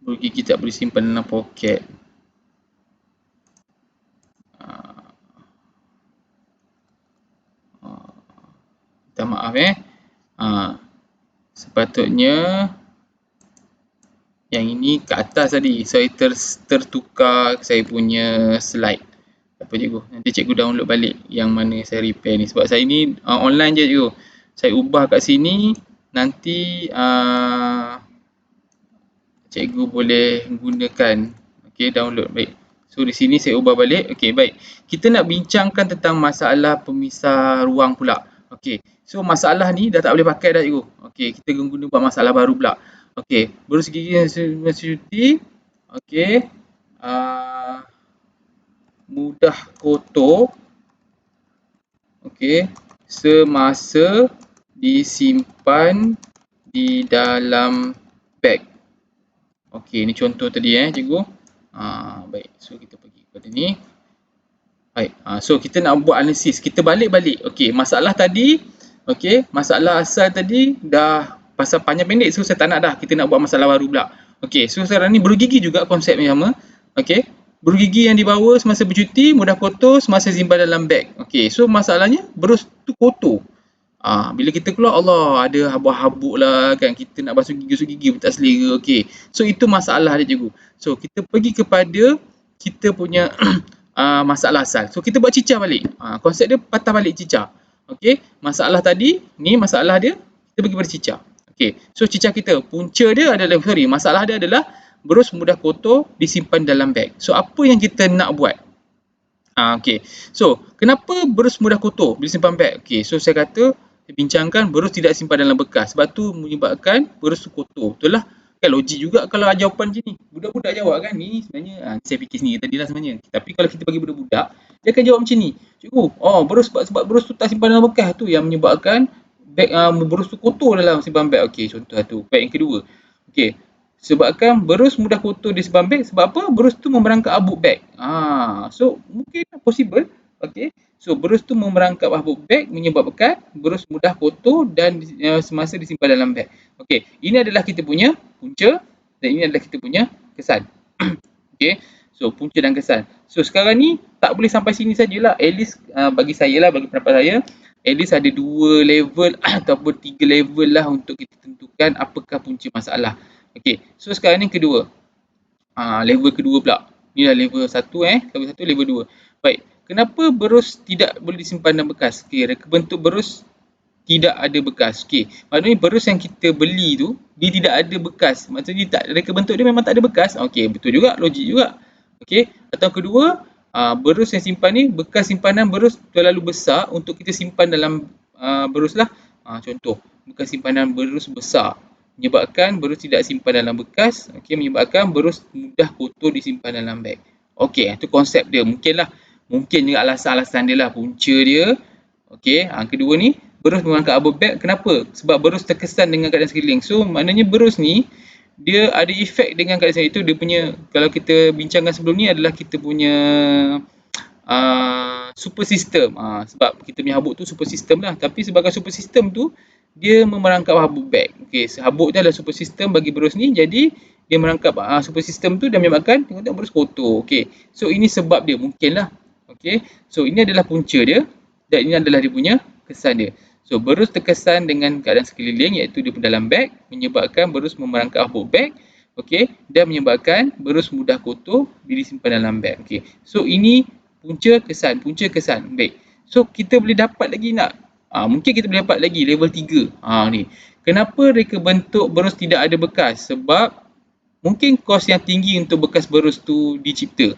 Bulu gigi tak boleh simpan dalam poket. Minta maaf sepatutnya yang ini ke atas tadi. Saya tertukar saya punya slide. Apa cikgu? Nanti cikgu download balik yang mana saya repair ni. Sebab saya ni online je cikgu. Saya ubah kat sini. Nanti cikgu boleh gunakan. Okey, download. Baik. So di sini saya ubah balik. Okey, baik. Kita nak bincangkan tentang masalah pemisah ruang pula. Okey. So masalah ni dah tak boleh pakai dah cikgu. Okey, kita guna buat masalah baru pula. Okey, berus gigi yang cuti. Okey. Mudah kotor. Okey, semasa disimpan di dalam beg. Okey, ni contoh tadi cikgu. Baik, so kita pergi kepada ni. Baik, so kita nak buat analisis. Kita balik-balik. Okey, masalah tadi, okey, masalah asal tadi dah pasal panjang pendek, so saya tak nak dah. Kita nak buat masalah baru pula. Okey, so sekarang ni bulu gigi juga konsep yang sama. Okey, bulu gigi yang dibawa semasa bercuti, mudah kotor semasa simpan dalam beg. Okey, so masalahnya berus tu kotor. Bila kita keluar, Allah, ada habuk-habuk lah kan, kita nak basuh gigi pun tak selera. Okey, so itu masalah dia cikgu. So kita pergi kepada kita punya masalah asal. So kita buat cicah balik. Konsep dia patah balik cicah. Okey, masalah tadi, ni masalah dia, kita pergi pada cicah. Okey, so cicah kita, punca dia adalah, masalah dia adalah berus mudah kotor disimpan dalam beg. So apa yang kita nak buat? Okey. So, kenapa berus mudah kotor bila simpan beg? Okey, so saya kata bincangkan berus tidak simpan dalam bekas. Sebab tu menyebabkan berus tu kotor. Betul lah. Kan logik juga kalau ada jawapan macam ni. Budak-budak jawab kan, ni sebenarnya saya fikir sendiri tadi lah sebenarnya. Tapi kalau kita bagi budak-budak, dia akan jawab macam ni. Cikgu, berus sebab berus tu tak simpan dalam bekas tu yang menyebabkan beg berus tu kotor dalam simpan beg. Okey, contoh tu. Beg yang kedua. Okey, sebabkan berus mudah kotor di simpan beg, sebab apa? Berus tu memerangkap habuk beg. So mungkin possible. Okey. So berus tu memerangkap habuk beg menyebabkan berus mudah kotor dan semasa disimpan dalam beg. Okey, ini adalah kita punya punca dan ini adalah kita punya kesan. Okey. So punca dan kesan. So sekarang ni tak boleh sampai sini sajalah. At least bagi saya lah, bagi pendapat saya, at least ada 2 level ataupun 3 level lah untuk kita tentukan apakah punca masalah. Okey, so sekarang ni kedua. Level kedua pula. Ni dah level 1 level 1, level 2. Baik, kenapa berus tidak boleh disimpan dalam bekas? Okey, reka bentuk berus tidak ada bekas. Okey, maknanya berus yang kita beli tu dia tidak ada bekas. Maksudnya tak, reka bentuk dia memang tak ada bekas. Okey, betul juga, logik juga. Okey, atau kedua, berus yang simpan ni, bekas simpanan berus terlalu besar untuk kita simpan dalam berus lah. Contoh, bekas simpanan berus besar menyebabkan berus tidak simpan dalam bekas, okey, menyebabkan berus mudah kotor disimpan dalam beg. Okey, itu konsep dia. Mungkin juga alasan-alasan dia lah, punca dia. Okey, kedua ni berus mengangkat habuk beg. Kenapa? Sebab berus terkesan dengan keadaan sekeliling. So maknanya berus ni dia ada efek dengan keadaan sekeliling. Itu dia punya, kalau kita bincangkan sebelum ni adalah kita punya super system. Sebab kita punya habuk tu super system lah. Tapi sebagai super system tu dia memerangkap habuk beg. Okey, habuk tu adalah super system bagi berus ni. Jadi dia merangkap super system tu dan menyebabkan tengok berus kotor. Okey. So ini sebab dia, mungkinlah. Okey. So ini adalah punca dia dan ini adalah dia punya kesan dia. So berus terkesan dengan keadaan sekeliling iaitu di dalam beg menyebabkan berus memerangkap habuk beg. Okey, dan menyebabkan berus mudah kotor bila disimpan dalam beg. Okey. So ini punca kesan. Baik. So kita boleh dapat lagi nak? Mungkin kita boleh dapat lagi level 3. Ni. Kenapa reka bentuk berus tidak ada bekas? Sebab mungkin kos yang tinggi untuk bekas berus tu dicipta.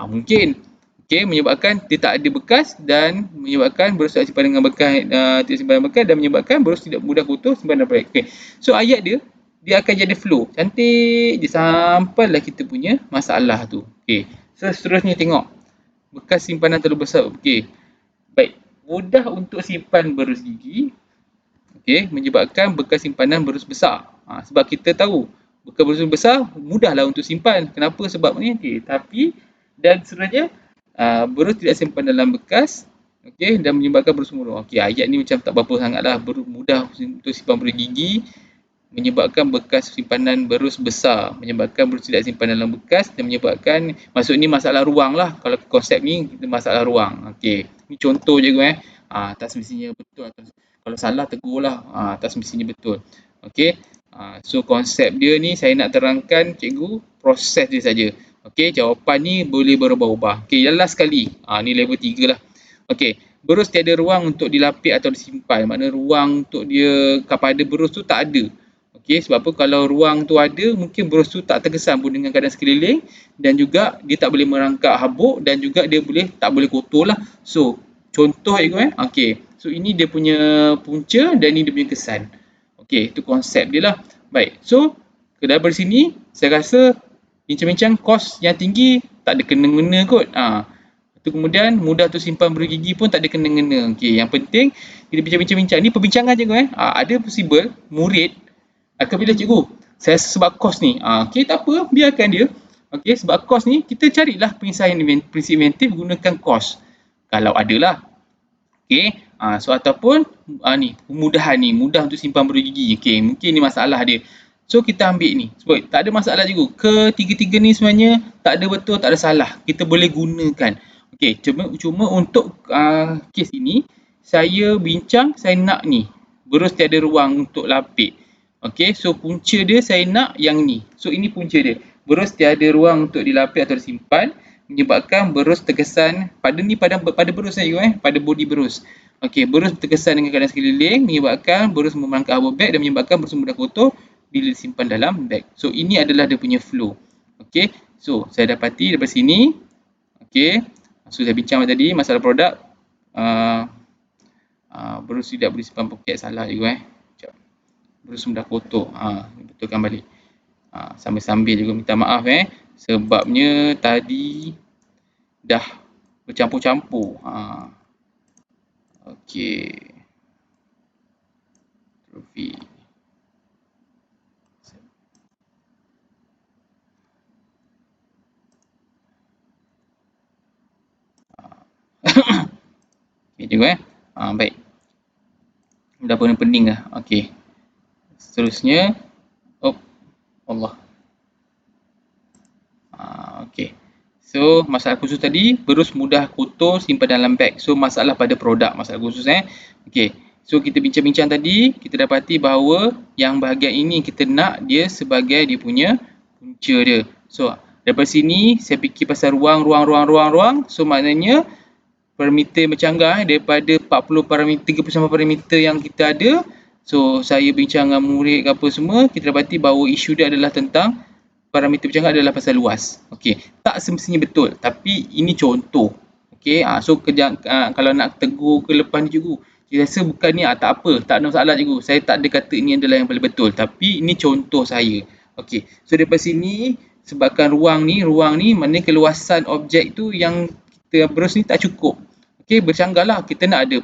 Mungkin. Okey, menyebabkan dia tak ada bekas dan menyebabkan berus tak simpan dengan bekas, tidak simpan dengan bekas dan menyebabkan berus tidak mudah kotor simpan dalam beg. Okey. So ayat dia akan jadi flow. Cantik je sampailah kita punya masalah tu. Okey. So seterusnya tengok. Bekas simpanan terlalu besar. Okey. Baik. Mudah untuk simpan berus gigi, okey, menyebabkan bekas simpanan berus besar. Sebab kita tahu bekas berus besar mudahlah untuk simpan. Kenapa? Sebab ni. Okey, tapi dan seterusnya berus tidak simpan dalam bekas, okey, dan menyebabkan berus murung. Okey, ayat ni macam tak berapa sangatlah. Mudah untuk simpan berus gigi menyebabkan bekas simpanan berus besar, menyebabkan berus tidak simpan dalam bekas dan menyebabkan, maksud ni masalah ruang lah. Kalau konsep ni kita masalah ruang. Okey, ni contoh je gue. Tak semestinya betul atau kalau salah tegur lah. Tak semestinya betul. Okey, so konsep dia ni saya nak terangkan cikgu proses dia saja. Okey, jawapan ni boleh berubah-ubah. Okey, yang last sekali. Ni level 3 lah. Okey, berus tiada ruang untuk dilapik atau disimpan. Maknanya ruang untuk dia pada berus tu tak ada. Okey, sebab apa? Kalau ruang tu ada, mungkin berus tu tak terkesan pun dengan keadaan sekeliling dan juga dia tak boleh merangkap habuk dan juga dia tak boleh kotor lah. So, contoh okey. So, ini dia punya punca dan ini dia punya kesan. Okey, itu konsep dia lah. Baik, so dari sini saya rasa bincang-bincang kos yang tinggi tak ada kena-mengena kot. Itu kemudian mudah tu simpan berus gigi pun tak ada kena-mengena. Okey, yang penting kita bincang-bincang. Ni perbincangan je ada possible murid akan bila cikgu saya sebab kos ni. Okey, tak apa, biarkan dia. Okey, sebab kos ni kita carilah prinsip inventif gunakan kos. Kalau ada lah. Okey, so ataupun ni kemudahan ni, mudah untuk simpan berus gigi. Okey, mungkin ni masalah dia. So kita ambil ni. Sebab tak ada masalah cikgu. Ketiga-tiga ni sebenarnya tak ada betul, tak ada salah. Kita boleh gunakan. Okey, cuma untuk kes ini saya bincang, saya nak ni berus tiada ruang untuk lapik. Okey, so punca dia saya nak yang ni. So ini punca dia. Berus tiada ruang untuk dilapik atau disimpan menyebabkan berus terkesan pada berus pada body berus. Okey, berus terkesan dengan keadaan sekeliling menyebabkan berus memerangkap haba beg dan menyebabkan berus mudah kotor bila disimpan dalam beg. So ini adalah dia punya flow. Okey, so saya dapati daripada sini. Okey, so saya bincang tadi masalah produk. Berus tidak boleh simpan poket, salah juga berus mudah kotor. Betulkan balik. Sambil-sambil juga minta maaf sebabnya tadi dah bercampur-campur. Okey. Trofi. Okey juga baik. Dah pun pening lah. Okey. Seterusnya, Allah. Okey. So, masalah khusus tadi, berus mudah kotor simpan dalam beg. So, masalah pada produk, masalah khusus Okey. So, kita bincang-bincang tadi, kita dapati bahawa yang bahagian ini kita nak dia sebagai dia punya punca dia. So, daripada sini saya fikir pasal ruang. So, maknanya parameter bercanggah daripada 40 parameter, 39 parameter yang kita ada. So, saya bincang dengan murid ke apa semua, kita dapati bahawa isu dia adalah tentang parameter bercanggah adalah pasal luas. Okey, tak semestinya betul, tapi ini contoh. Okey, so kalau nak tegur ke lepas ni cikgu, saya rasa bukan ni tak apa, tak ada masalah cikgu. Saya tak ada kata ini adalah yang paling betul, tapi ini contoh saya. Okey, so daripada sini sebabkan ruang ni maknanya keluasan objek tu yang kita berus ni tak cukup. Okey, bercanggah lah, kita nak ada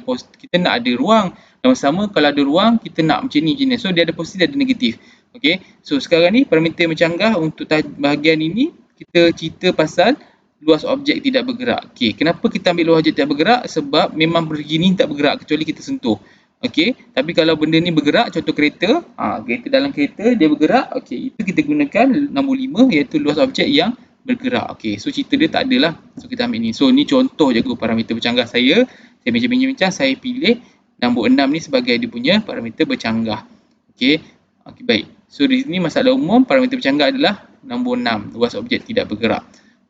ruang. Dan sama kalau ada ruang, kita nak macam ni. So dia ada positif, ada negatif. Okey, so sekarang ni parameter bercanggah untuk bahagian ini kita cerita pasal luas objek tidak bergerak. Okey, kenapa kita ambil luas objek tidak bergerak? Sebab memang begini tak bergerak kecuali kita sentuh. Okey, tapi kalau benda ni bergerak, contoh kereta, kereta dalam kereta dia bergerak. Okey, itu kita gunakan nombor 5 iaitu luas objek yang bergerak. Okey, so cerita dia tak adalah. So kita ambil ni. So ni contoh je parameter bercanggah saya. Saya bincang-bincang, saya pilih nombor 6 ni sebagai dia punya parameter bercanggah. Okey. Okey, baik. So di sini masalah umum parameter bercanggah adalah nombor 6, luas objek tidak bergerak.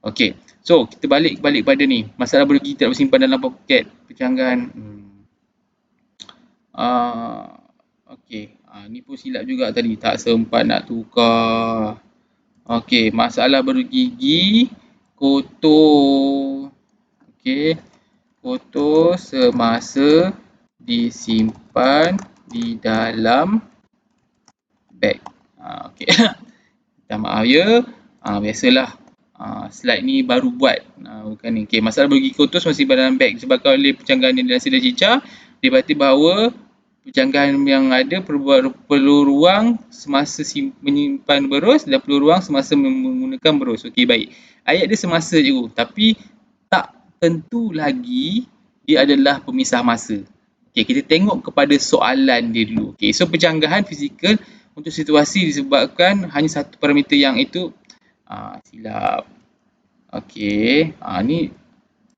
Okey. So kita balik pada ni, masalah bergigi tidak bersimpan dalam poket bercanggahan. Okey. Ni pun silap juga tadi, tak sempat nak tukar. Okey, masalah bergigi kotor. Okey. Kotor semasa disimpan di dalam beg. Okey. Minta maaf ya. Biasalah. Slide ni baru buat. Bukan ni. Okey, masalah bergigi kotor semasa disimpan dalam beg. Disebabkan oleh percanggahan yang dinasi dan cicah, didapati bahawa percanggahan yang ada perlu ruang semasa menyimpan berus dan perlu ruang semasa menggunakan berus. Okey, baik. Ayat dia semasa je, tapi tak tentu lagi dia adalah pemisah masa. Okey, kita tengok kepada soalan dia dulu. Okey, so percanggahan fizikal untuk situasi disebabkan hanya satu parameter yang itu silap. Okey,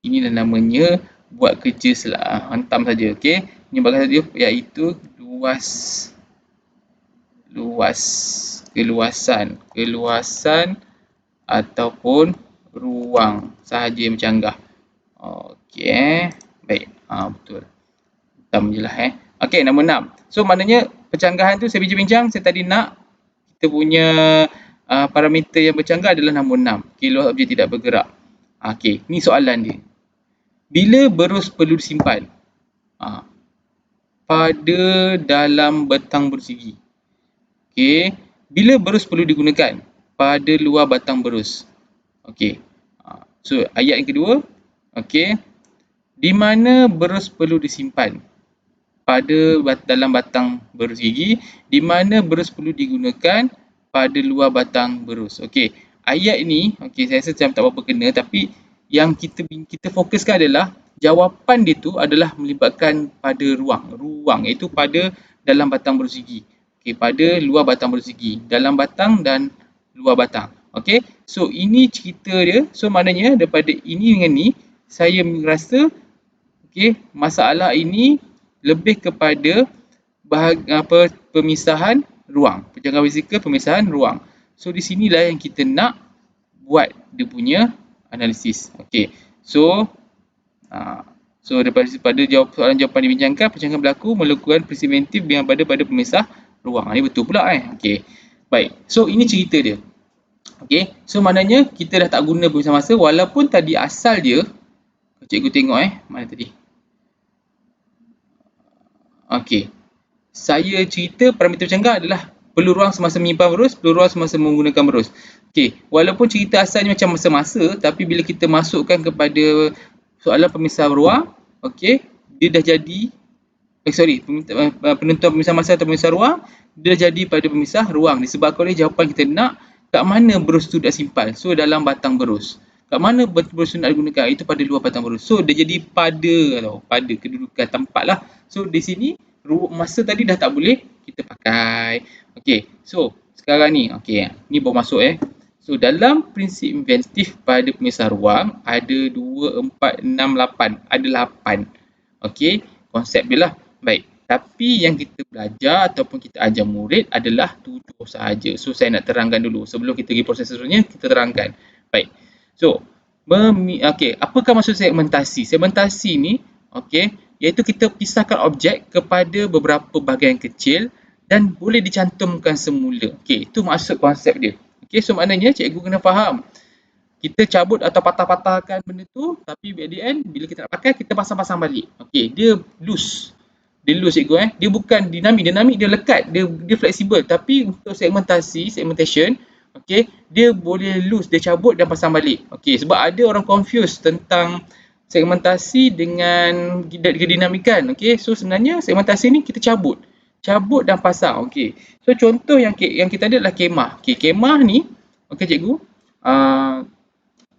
inilah namanya buat kerja hantam saja. Okey, menyebabkan saja iaitu keluasan ataupun ruang sahaja yang bercanggah. Okey, baik. Betul. Hitam je lah Okey, nombor 6. So maknanya percanggahan tu saya bincang-bincang, saya tadi nak kita punya parameter yang bercanggah adalah nombor 6. Okey, luas objek tidak bergerak. Okey, ni soalan dia. Bila berus perlu disimpan? Pada dalam batang berus gigi. Okey, bila berus perlu digunakan? Pada luar batang berus. Okey. So ayat yang kedua, okey. Di mana berus perlu disimpan? Pada dalam batang berus gigi. Di mana berus perlu digunakan? Pada luar batang berus. Okey. Ayat ini, okey, saya rasa tak apa kena, tapi yang kita fokuskan adalah jawapan dia tu adalah melibatkan pada ruang iaitu pada dalam batang berus gigi. Okey, pada luar batang berus gigi, dalam batang dan luar batang. Okey, so ini cerita dia. So maknanya daripada ini dengan ni saya merasa okey, masalah ini lebih kepada pemisahan ruang, percanggahan fizikal pemisahan ruang. So di sinilah yang kita nak buat dia punya analisis. Okey. So daripada soalan-jawapan dibincangkan, perbincangan berlaku melakukan prinsip inventif dengan pada pemisah ruang. Ini betul pula Okey. Baik. So ini cerita dia. Okey. So maknanya kita dah tak guna pemisah masa walaupun tadi asal dia cikgu tengok mana tadi? Okey. Saya cerita parameter bercanggah adalah perlu ruang semasa menyimpan berus, perlu ruang semasa menggunakan berus. Okey, walaupun cerita asalnya macam masa-masa, tapi bila kita masukkan kepada soalan pemisah ruang, okey, dia dah jadi penentuan pemisah masa atau pemisah ruang, dia dah jadi pada pemisah ruang disebabkan oleh jawapan kita nak kat mana berus tu dah simpan. So dalam batang berus. Kat mana berus tu nak digunakan? Itu pada luar batang berus. So dia jadi pada kedudukan tempat lah. So di sini masa tadi dah tak boleh kita pakai. Okey, so sekarang ni, okey, ni baru masuk So dalam prinsip inventif pada pemisah ruang ada 2, 4, 6, 8. Ada 8. Okey, konsep dia lah. Baik, tapi yang kita belajar ataupun kita ajar murid adalah 7 sahaja. So saya nak terangkan dulu sebelum kita pergi proses seterusnya, kita terangkan. Baik. So, okey, apakah maksud segmentasi? Segmentasi ni, okey, iaitu kita pisahkan objek kepada beberapa bahagian kecil dan boleh dicantumkan semula. Okey, itu maksud konsep dia. Okey, so maknanya cikgu kena faham. Kita cabut atau patah-patahkan benda tu, tapi at the end, bila kita nak pakai, kita pasang-pasang balik. Okey, dia loose. Dia loose cikgu Dia bukan dinamik. Dinamik dia lekat, dia fleksibel. Tapi untuk segmentation, okey, dia boleh loose, dia cabut dan pasang balik. Okey, sebab ada orang confuse tentang segmentasi dengan kedinamikan. Okey, so sebenarnya segmentasi ni kita cabut dan pasang. Okey. So contoh yang kita ada adalah kemah. Okey, kemah ni, okey cikgu,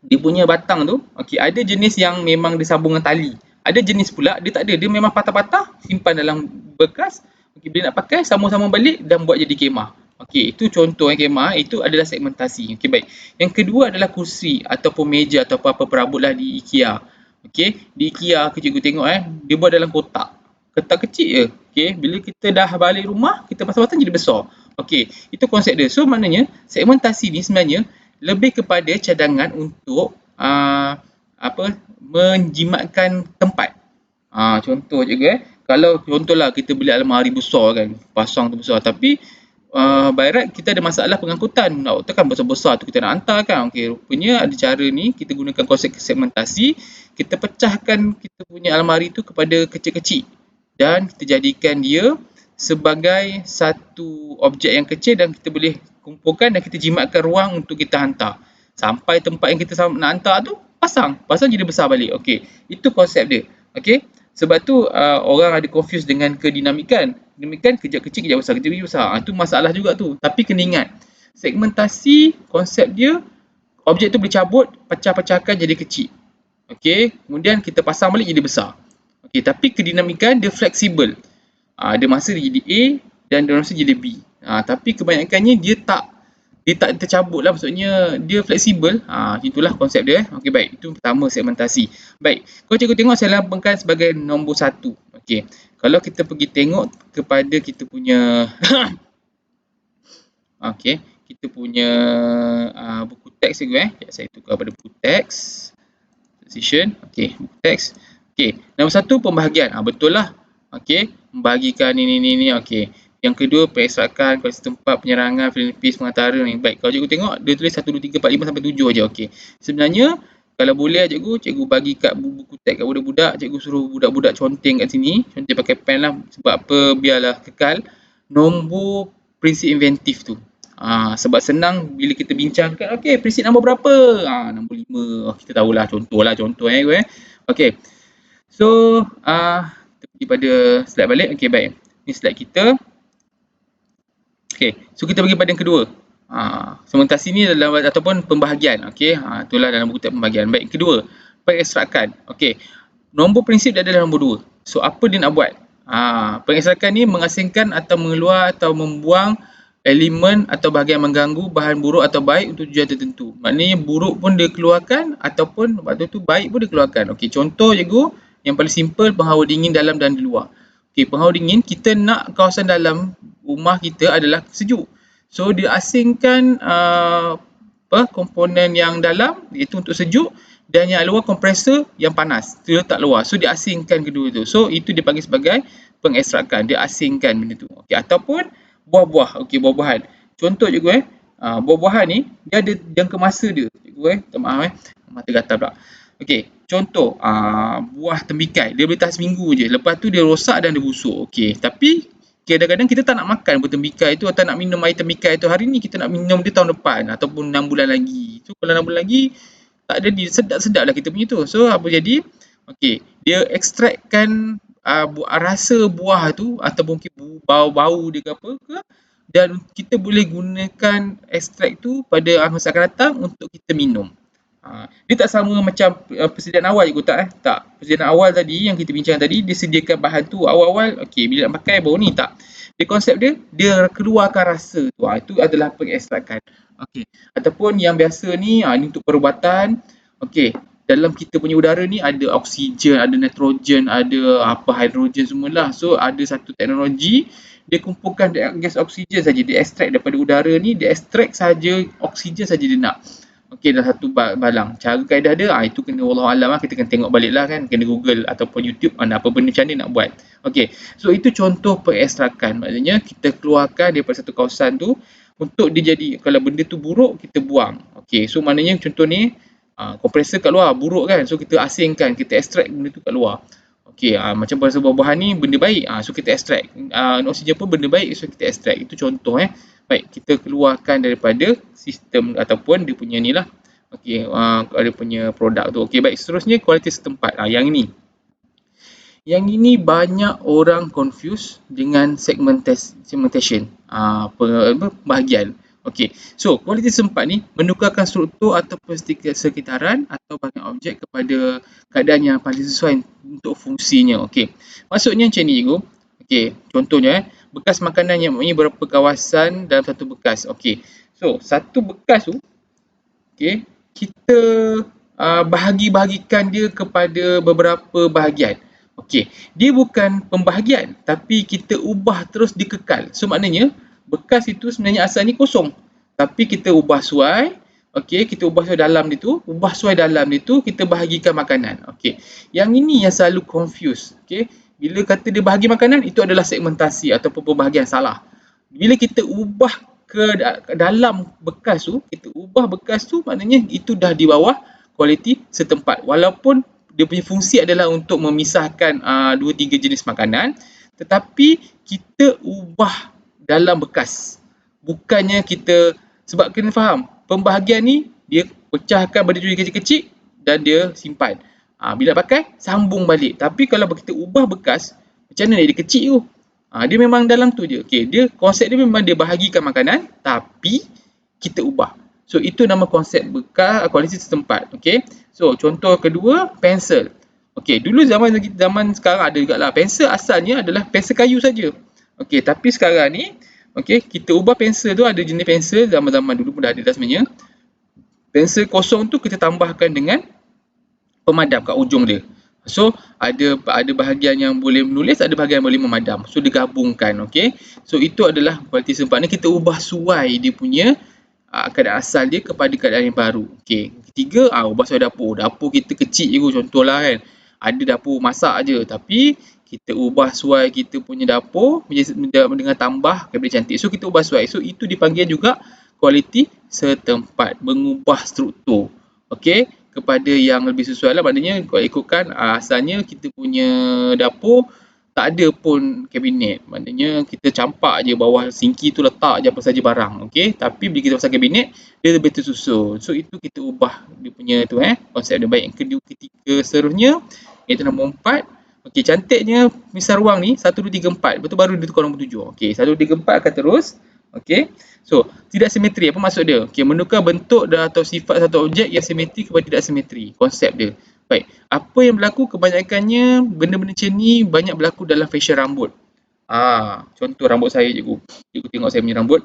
dia punya batang tu, okey, ada jenis yang memang disambung dengan tali. Ada jenis pula dia tak ada, dia memang patah-patah, simpan dalam bekas. Okey, bila nak pakai sama-sama balik dan buat jadi kemah. Okey, itu contoh kemah, itu adalah segmentasi. Okey, baik. Yang kedua adalah kursi ataupun meja atau apa-apa perabot lah di IKEA. Okey, di IKEA cikgu tengok dia buat dalam kotak kecil je. Okey, bila kita dah balik rumah, kita pasang-pasang jadi besar. Okey, itu konsep dia. So maknanya segmentasi ni sebenarnya lebih kepada cadangan untuk menjimatkan tempat. Contoh cikgu kalau contohlah kita beli almari besar kan, pasang tu besar, tapi by right kita ada masalah pengangkutan. Nak tekan besar-besar tu kita nak hantar kan. Okey, rupanya ada cara ni, kita gunakan konsep segmentasi, kita pecahkan kita punya almari tu kepada kecil-kecil dan kita jadikan dia sebagai satu objek yang kecil dan kita boleh kumpulkan dan kita jimatkan ruang untuk kita hantar. Sampai tempat yang kita nak hantar tu, pasang jadi besar balik. Okey, itu konsep dia. Okey, sebab tu orang ada confuse dengan kedinamikan. Dinamikan kejap kecil, kejap besar, kejap besar. Itu masalah juga tu. Tapi kena ingat, segmentasi konsep dia, objek tu boleh cabut, pecah-pecahkan jadi kecil. Okey, kemudian kita pasang balik jadi besar. Okey, tapi kedinamikan dia fleksibel. Ada masa dia jadi A dan ada masa jadi B. Tapi kebanyakannya dia tak tercabut lah, maksudnya dia fleksibel. Itulah konsep dia. Okey, baik. Itu pertama, segmentasi. Baik. Kalau cikgu tengok, saya lambangkan sebagai nombor 1. Okey. Kalau kita pergi tengok kepada kita punya okey, kita punya buku teks cikgu saya tukar pada buku teks. Transition. Okey, buku teks. Okey, nombor 1 pembahagian. Betul lah. Okey, membahagikan ni. Okey. Yang kedua, pengekstrakan, kualiti tempat, penyerangan, filipis, pengantara ni. Baik, kalau cikgu tengok, dia tulis 1, 2, 3, 4, 5 sampai 7 aja. Okey. Sebenarnya, kalau boleh cikgu bagi kat buku teks kat budak-budak, cikgu suruh budak-budak conteng kat sini. Conteng pakai pen lah. Sebab apa? Biarlah kekal nombor prinsip inventif tu. Sebab senang bila kita bincangkan, okey, prinsip nombor berapa? Nombor 5. Kita tahulah contoh Okey. So, kita pergi pada slide balik. Okey, baik. Ni slide kita. Okey, so kita pergi pada yang kedua. Segmentasi ni adalah ataupun pembahagian. Okey, itulah dalam buku teks pembahagian. Baik, kedua, pengekstrakan. Okey, nombor prinsip dia adalah nombor 2. So, apa dia nak buat? Pengekstrakan ni mengasingkan atau mengeluar atau membuang elemen atau bahagian mengganggu, bahan buruk atau baik untuk tujuan tertentu. Maknanya buruk pun dia keluarkan ataupun waktu tu baik pun dia keluarkan. Okey, contoh cikgu yang paling simple, penghawa dingin dalam dan di luar. Okey, penghawa dingin, kita nak kawasan dalam rumah kita adalah sejuk. So, dia asingkan komponen yang dalam iaitu untuk sejuk, dan yang luar kompresor yang panas. Dia letak luar. So dia asingkan kedua tu. So itu dipanggil sebagai pengekstrakan. Dia asingkan benda tu. Okey, ataupun buah-buah. Okey, buah-buahan. Contoh cikgu buah-buahan ni dia ada jangka masa dia. Cikgu tak maaf mata gatal pula. Okey, contoh buah tembikai. Dia boleh tahan seminggu je. Lepas tu dia rosak dan dia busuk. Okey, tapi kadang-kadang kita tak nak makan buah tembikai tu atau nak minum air tembikai tu hari ni, kita nak minum dia tahun depan ataupun 6 bulan lagi. So kalau 6 bulan lagi tak jadi, sedap-sedap lah kita punya tu. So apa jadi? Okey, dia ekstrakkan rasa buah tu ataupun mungkin bau-bau dia ke apa ke, dan kita boleh gunakan ekstrak tu pada masa akan datang untuk kita minum. Dia tak sama macam persediaan awal je tak tak. Persediaan awal tadi yang kita bincang tadi, dia sediakan bahan tu awal-awal, okey bila nak pakai baru ni tak. Dia konsep dia keluarkan rasa tu. Itu adalah pengekstrakan. Okey. Ataupun yang biasa ni ni untuk perubatan. Okey. Dalam kita punya udara ni ada oksigen, ada nitrogen, ada hidrogen semualah. So ada satu teknologi dia kumpulkan gas oksigen saja, dia ekstrak daripada udara ni, dia ekstrak saja oksigen saja dia nak. Okey, dalam satu balang. Cara kaedah dia, itu kena wallahualam kita kena tengok balik lah kan. Kena Google ataupun YouTube apa benda macam ni nak buat. Okey, so itu contoh pengekstrakan. Maksudnya kita keluarkan daripada satu kawasan tu untuk dia jadi, kalau benda tu buruk, kita buang. Okey, so maknanya contoh ni, kompresor kat luar, buruk kan. So kita asingkan, kita ekstrak benda tu kat luar. Okey, macam pasal buah-buahan ni benda baik, so kita ekstrak. Oksigen pun benda baik, so kita ekstrak. Itu contoh Baik, kita keluarkan daripada sistem ataupun dia punya ni lah. Okey, dia punya produk tu. Okey, baik, seterusnya kualitas setempat. Yang ini. Yang ini banyak orang confuse dengan segmentation. Bahagian. Okey, so kualitas setempat ni menukarkan struktur ataupun sekitaran atau bahagian objek kepada keadaan yang paling sesuai untuk fungsinya. Okey, maksudnya macam ni cikgu. Okey, contohnya bekas makanan yang mempunyai beberapa kawasan dalam satu bekas. Okey, so satu bekas tu, okey, kita bahagi-bahagikan dia kepada beberapa bahagian. Okey, dia bukan pembahagian tapi kita ubah terus dikekal. So maknanya bekas itu sebenarnya asalnya kosong, tapi kita ubah suai. Okey, kita ubah suai dalam dia tu, kita bahagikan makanan. Okey, yang ini yang selalu confuse. Okey, bila kata dia bahagi makanan, itu adalah segmentasi ataupun pembahagian salah. Bila kita ubah ke dalam bekas tu, maknanya itu dah di bawah kualiti setempat. Walaupun dia punya fungsi adalah untuk memisahkan 2-3 jenis makanan, tetapi kita ubah dalam bekas. Bukannya kita, sebab kena faham, pembahagian ni dia pecahkan benda tu kecil-kecil dan dia simpan. Bila pakai, sambung balik. Tapi kalau kita ubah bekas, macam mana dia kecil tu? Dia memang dalam tu je. Okay, konsep dia memang dia bahagikan makanan, tapi kita ubah. So, itu nama konsep bekas kualiti setempat. Okay, so contoh kedua, pensel. Okay, dulu zaman sekarang ada juga lah. Pensel asalnya adalah pensel kayu saja. Okay, tapi sekarang ni, okay, kita ubah pensel tu, ada jenis pensel zaman-zaman dulu pun dah ada dah sebenarnya. Pensel kosong tu kita tambahkan dengan pemadam kat ujung dia. So ada bahagian yang boleh menulis, ada bahagian yang boleh memadam. So digabungkan, okey. So itu adalah kualiti setempat ni, kita ubah suai dia punya keadaan asal dia kepada keadaan yang baru. Okey. Ketiga, ubah suai dapur. Dapur kita kecil je contohlah kan. Ada dapur masak je, tapi kita ubah suai kita punya dapur dengan tambah kabinet cantik. So kita ubah suai. So itu dipanggil juga kualiti setempat, mengubah struktur. Okey, kepada yang lebih sesuai lah. Maknanya kalau ikutkan asalnya kita punya dapur tak ada pun kabinet. Maknanya kita campak je bawah sinki tu, letak je apa saja barang. Okey, tapi bila kita pasang kabinet, dia lebih tersusun. So itu kita ubah dia punya tu konsep dia. Baik, yang kedua, ketiga seterusnya, iaitu nombor 4. Okey, cantiknya misal ruang ni 1, 2, 3, 4. Betul, baru dia tukar nombor 7. Okey, 1, 2, 3, 4 akan terus. Okey, so tidak simetri, apa maksud dia? Okey, menukar bentuk atau sifat satu objek yang simetri kepada tidak simetri. Konsep dia. Baik, apa yang berlaku kebanyakannya benda-benda macam ni banyak berlaku dalam fashion rambut. Contoh rambut saya cikgu. Cikgu tengok saya punya rambut.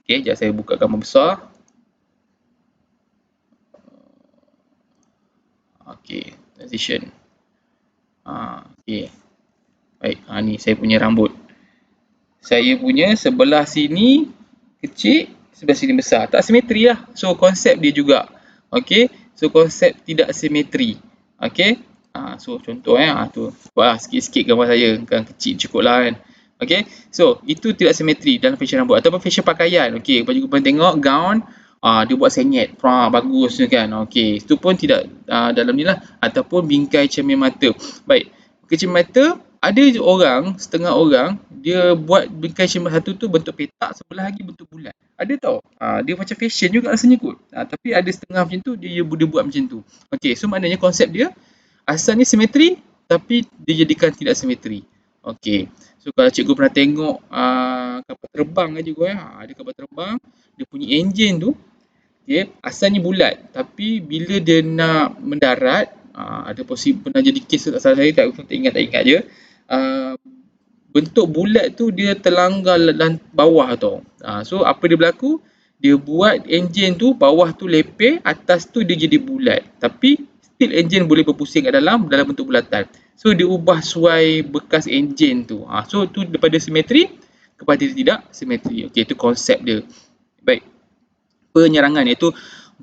Okey, jap saya buka gambar besar. Okey, transition. Okey. Baik, ni saya punya rambut. Saya punya sebelah sini kecil, sebelah sini besar. Tak simetri lah. So konsep dia juga. Okey. So konsep tidak simetri. Okey. So contoh tu. Wah, sikit-sikit gambar saya. Kan kecil cukup lah kan. Okey. So itu tidak simetri dalam fashion rambut ataupun fashion pakaian. Okey. Baju korang tengok gown dia buat sengit. Bagus kan. Okey. Itu pun tidak dalam ni lah. Ataupun bingkai cermin mata. Baik. Bingkai cermin mata ada je orang, setengah orang, dia buat bingkai cermin satu tu bentuk petak, sebelah lagi bentuk bulat. Ada tau. Dia macam fashion juga rasanya kot. Tapi ada setengah macam tu, dia buat macam tu. Okay, so maknanya konsep dia, asalnya simetri, tapi dijadikan tidak simetri. Okay. So kalau cikgu pernah tengok kapal terbang kan cikgu ada kapal terbang, dia punya enjin tu, okay, asalnya bulat. Tapi bila dia nak mendarat, ada pernah jadi kes tak salah saya, tak ingat je. Bentuk bulat tu dia terlanggar bawah tau. So apa dia berlaku? Dia buat enjin tu bawah tu lepeh, atas tu dia jadi bulat. Tapi still enjin boleh berpusing kat dalam bentuk bulatan. So dia ubah suai bekas enjin tu. So tu daripada simetri kepada tidak simetri. Okey, itu konsep dia. Baik. Penyerangan iaitu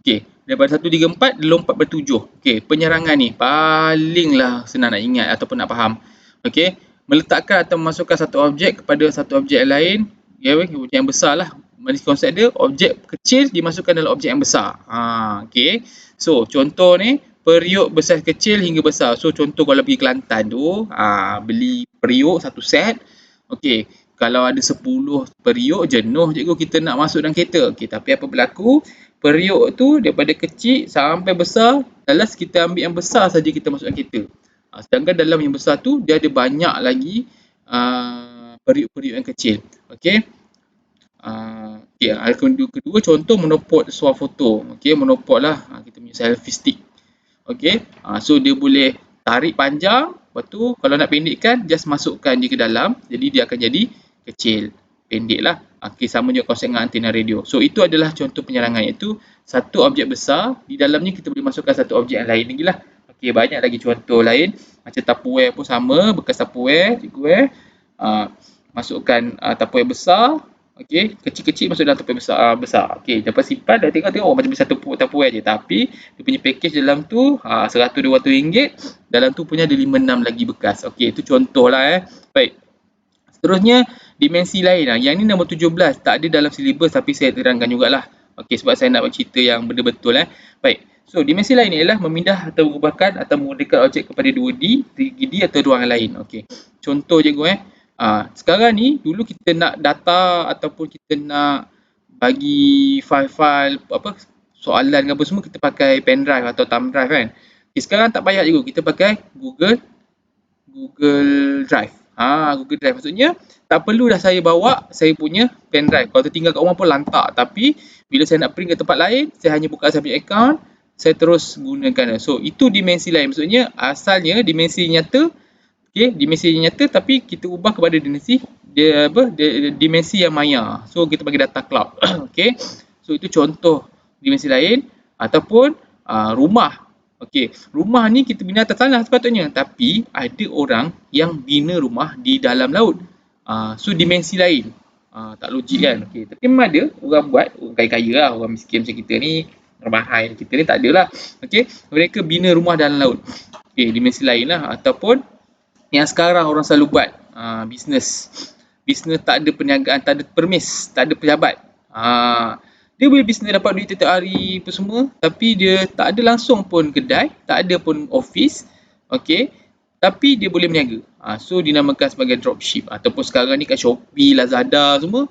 okey, daripada 1 3 4 dia lompat ber 7. Okey, penyerangan ni palinglah senang nak ingat ataupun nak faham. Okey, meletakkan atau memasukkan satu objek kepada satu objek lain, objek yang besar lah. Konsep dia, objek kecil dimasukkan dalam objek yang besar. Okey. So, contoh ni, periuk besar kecil hingga besar. So, contoh kalau pergi Kelantan tu, beli periuk satu set. Okey, kalau ada 10 periuk, jenuh cikgu kita nak masuk dalam kereta. Okey, tapi apa berlaku? Periuk tu daripada kecil sampai besar, last kita ambil yang besar saja kita masuk dalam kereta. Sedangkan dalam yang besar tu dia ada banyak lagi periuk-periuk yang kecil. Okey. Kedua contoh monopod swafoto. Okey, monopod lah. Kita punya selfie stick. Okey. So dia boleh tarik panjang, lepas tu kalau nak pendekkan just masukkan je ke dalam, jadi dia akan jadi kecil. Pendek lah. Okey, sama juga konsep dengan antena radio. So itu adalah contoh penyerangan, iaitu satu objek besar, di dalamnya kita boleh masukkan satu objek yang lain lagi lah. Okey, banyak lagi contoh lain. Macam Tupperware pun sama, bekas Tupperware, cikgu masukkan Tupperware besar. Okey, kecil-kecil masuk dalam Tupperware besar. Okey, dapat simpan, dah tengok macam bisa Tupperware je. Tapi dia punya package dalam tu RM100-200. Dalam tu punya ada 5-6 lagi bekas. Okey, itu contoh lah Baik. Seterusnya, dimensi lain. Yang ni nombor 17. Tak ada dalam silibus tapi saya terangkan jugalah. Okey, sebab saya nak bercerita yang benda betul Baik. So, dimensi lain ialah memindah atau mengubahkan atau menggunakan objek kepada 2D, 3D atau ruangan lain. Okey. Contoh cikgu sekarang ni dulu kita nak data ataupun kita nak bagi file-file soalan ke apa semua, kita pakai pen drive atau thumb drive kan. Okay, sekarang tak payah cikgu, kita pakai Google Drive. Google Drive maksudnya tak perlu dah saya bawa saya punya pen drive. Kalau tertinggal kat rumah pun lantak, tapi bila saya nak print ke tempat lain, saya hanya buka saya punya account, saya terus gunakan. So itu dimensi lain, maksudnya asalnya dimensi nyata. Okey, dimensi nyata tapi kita ubah kepada dimensi dimensi yang maya. So kita bagi data cloud. Okey. So itu contoh dimensi lain ataupun rumah. Okey, rumah ni kita bina atas tanah sepatutnya, tapi ada orang yang bina rumah di dalam laut. So dimensi lain. Tak logik kan. Okey, tapi memang ada orang buat, orang kaya-kaya lah, orang miskin macam kita ni, ramai kita ni tak adalah. Okey, mereka bina rumah dalam laut. Okey, dimensi lain lah. Ataupun yang sekarang orang selalu buat, bisnes tak ada perniagaan, tak ada permis, tak ada pejabat. Dia boleh bisnes dapat duit setiap hari apa semua, tapi dia tak ada langsung pun kedai, tak ada pun office. Okey, tapi dia boleh berniaga. So dinamakan sebagai dropship, ataupun sekarang ni kat Shopee, Lazada semua.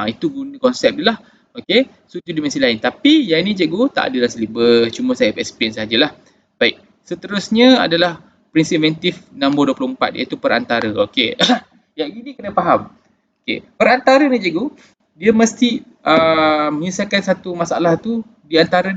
Itu guna konsep dia lah. Okey, so itu dimensi lain. Tapi yang ni cikgu tak ada dalam silibus, cuma saya explain sajalah. Baik, seterusnya adalah prinsip inventif nombor 24, iaitu perantara. Okey. Yang ini kena faham. Okey, perantara ni cikgu, dia mesti menyelesaikan satu masalah tu di antara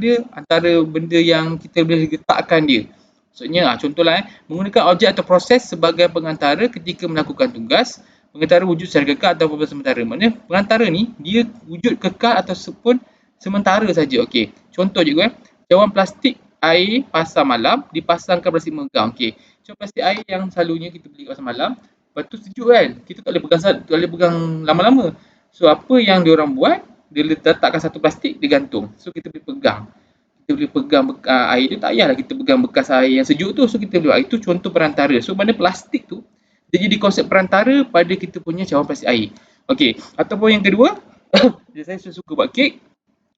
benda yang kita boleh letakkan dia. Maksudnya, contohlah menggunakan objek atau proses sebagai pengantara ketika melakukan tugas. Pengantara wujud secara kekal atau sementara. Maknanya pengantara ni dia wujud kekal ataupun sementara saja. Okey. Contoh cikgu cawan plastik air pasar malam dipasangkan plastik megang. Okey. Cawan plastik air yang selalunya kita beli kat pasar malam, lepas tu sejuk kan. Kita tak boleh pegang lama-lama. So apa yang diorang buat? dia letakkan satu plastik, dia gantung. So kita boleh pegang. Kita boleh pegang air tu, tak payahlah kita pegang bekas air yang sejuk tu. So kita boleh, itu contoh perantara. So mana plastik tu dia jadi konsep perantara pada kita punya cawan plastik air. Okey, ataupun yang kedua, saya suka buat kek.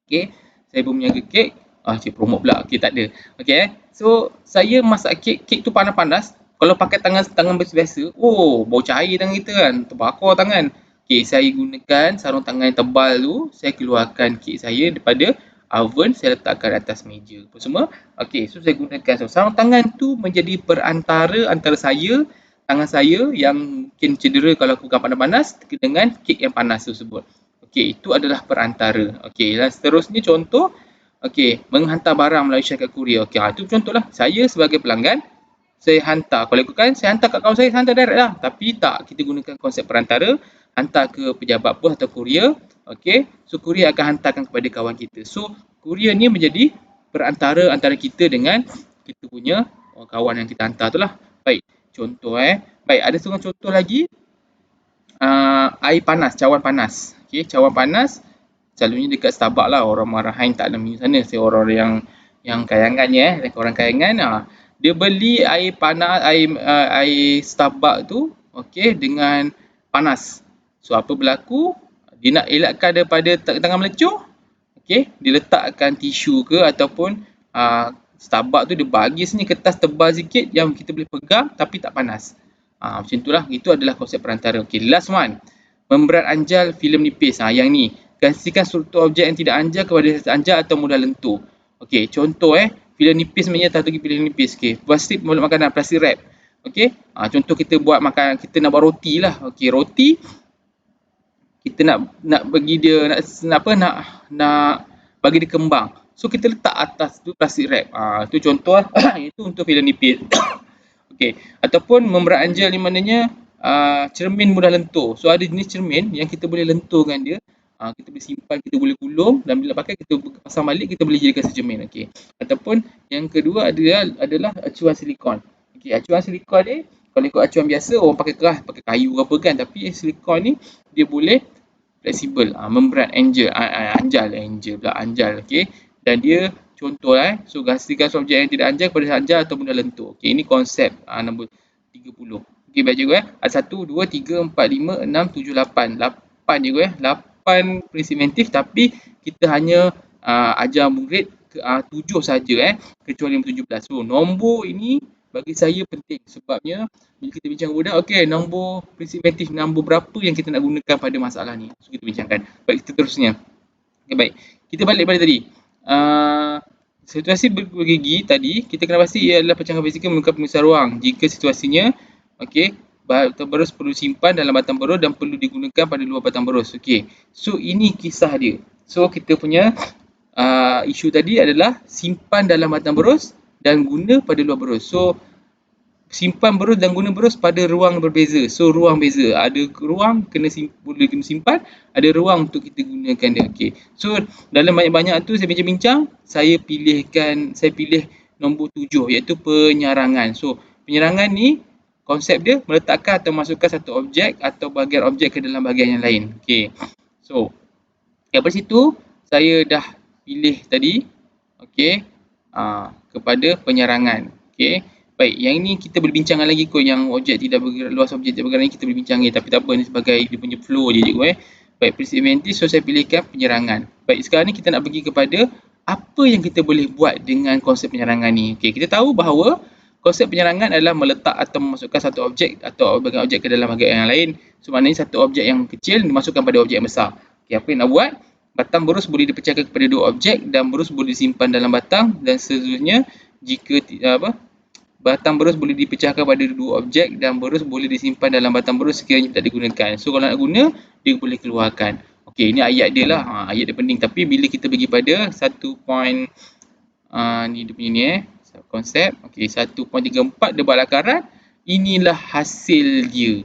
Okey, saya berniaga kek. Cik promote pula. Okey, tak ada. Okey, so saya masak kek tu panas-panas. Kalau pakai tangan biasa, bau cair tangan kita kan, terbakar tangan. Okey, saya gunakan sarung tangan yang tebal tu, saya keluarkan kek saya daripada oven, saya letakkan atas meja. Apa semua? Okey, so saya gunakan sarung tangan tu menjadi perantara antara tangan saya yang mungkin cedera kalau aku pegang panas-panas dengan kek yang panas tersebut. Okey, itu adalah perantara. Okey, dan seterusnya contoh, okey, menghantar barang melalui syarikat kurier. Okey, itu contohlah. Saya sebagai pelanggan, saya hantar. Kalau ikutkan, saya hantar kat kawan saya hantar direct lah. Tapi tak, kita gunakan konsep perantara, hantar ke pejabat pos atau kurier. Okey, so kurier akan hantarkan kepada kawan kita. So, kurier ni menjadi perantara antara kita dengan kita punya kawan yang kita hantar tu lah. Baik, contoh Baik, ada setengah contoh lagi. Air panas, cawan panas. Okey, cawan panas selalunya dekat Starbucks lah. Orang marahan tak ada minum sana. Saya orang yang kayangan ni orang kayangan. Dia beli air panas, air Starbucks tu, okey, dengan panas. So apa berlaku? Dia nak elakkan daripada tangan melecuh. Okey, dia letakkan tisu ke ataupun Starbucks tu dia bagi sini kertas tebal sikit yang kita boleh pegang tapi tak panas. Macam itulah, itu adalah konsep perantara. Okey, last one. Membran anjal filem nipis. Yang ni, gantikan struktur objek yang tidak anjal kepada anjal atau mudah lentur. Okey, contoh filem nipis sebenarnya tak tahu filem nipis. Okey, plastik makanan, plastik wrap. Okey, contoh kita buat makan, kita nak buat roti lah. Okey, roti kita nak bagi dia nak bagi dia kembang. So kita letak atas tu plastik wrap. Itu contoh lah. Itu untuk filem nipis. Okey, ataupun membran anjal di mananya cermin mudah lentur. So ada jenis cermin yang kita boleh lenturkan dia. Kita boleh simpan, kita boleh gulung dan bila pakai kita pasang balik, kita boleh jadikan cermin. Okey. Ataupun yang kedua adalah acuan silikon. Okey, acuan silikon ni kalau ikut acuan biasa orang pakai keras, pakai kayu apa kan, tapi silikon ni dia boleh fleksibel. Membran anjal. Okey. Dan dia contoh so gantikan objek yang tidak anjal kepada anjal atau benda lentur. Okey, ini konsep nombor 30. Okey, baik cikgu Ada 1 2 3 4 5 6 7 8. 8 cikgu 8 prinsip inventif, tapi kita hanya ajar murid 7 saja kecuali nombor 17. So nombor ini bagi saya penting sebabnya bila kita bincang budak, okey, nombor prinsip inventif nombor berapa yang kita nak gunakan pada masalah ni. So kita bincangkan. Baik, kita terusnya. Okey, baik. Kita balik pada tadi. Situasi bergigi tadi, kita kena pasti ia adalah pecahan fizikal menggunakan pemisah ruang. Jika situasinya, okey, batang berus perlu simpan dalam batang berus dan perlu digunakan pada luar batang berus. Okey, so ini kisah dia. So kita punya isu tadi adalah simpan dalam batang berus dan guna pada luar berus. So simpan berus dan guna berus pada ruang berbeza. So ruang beza, ada ruang boleh kena simpan, ada ruang untuk kita gunakan dia. Okey. So dalam banyak-banyak tu saya bincang-bincang, saya pilih nombor 7 iaitu penyarangan. So penyarangan ni konsep dia meletakkan atau masukkan satu objek atau bahagian objek ke dalam bahagian yang lain. Okey. So dari situ saya dah pilih tadi, okey, kepada penyarangan. Okey. Baik, yang ini kita boleh bincangkan lagi kot, yang objek tidak bergerak, luas objek tidak bergerak ni kita boleh bincang lagi, tapi tak apa, ni sebagai dia punya flow je cikgu Baik, prinsip inventif, so saya pilihkan penyerangan. Baik, sekarang ni kita nak pergi kepada apa yang kita boleh buat dengan konsep penyerangan ni. Okey, kita tahu bahawa konsep penyerangan adalah meletak atau memasukkan satu objek atau bahagian objek ke dalam bahagian yang lain. So maknanya satu objek yang kecil dimasukkan pada objek yang besar. Okey, apa yang nak buat? Batang berus boleh dipecahkan kepada dua objek dan berus boleh disimpan dalam batang, dan seterusnya jika batang berus boleh dipecahkan pada dua objek dan berus boleh disimpan dalam batang berus sekiranya tak digunakan. So kalau nak guna, dia boleh keluarkan. Okey, ini ayat dia lah. Ayat dia penting. Tapi bila kita pergi pada satu point, ni dia punya ni konsep. Okey, 1.34 dia buat lakaran. Inilah hasil dia.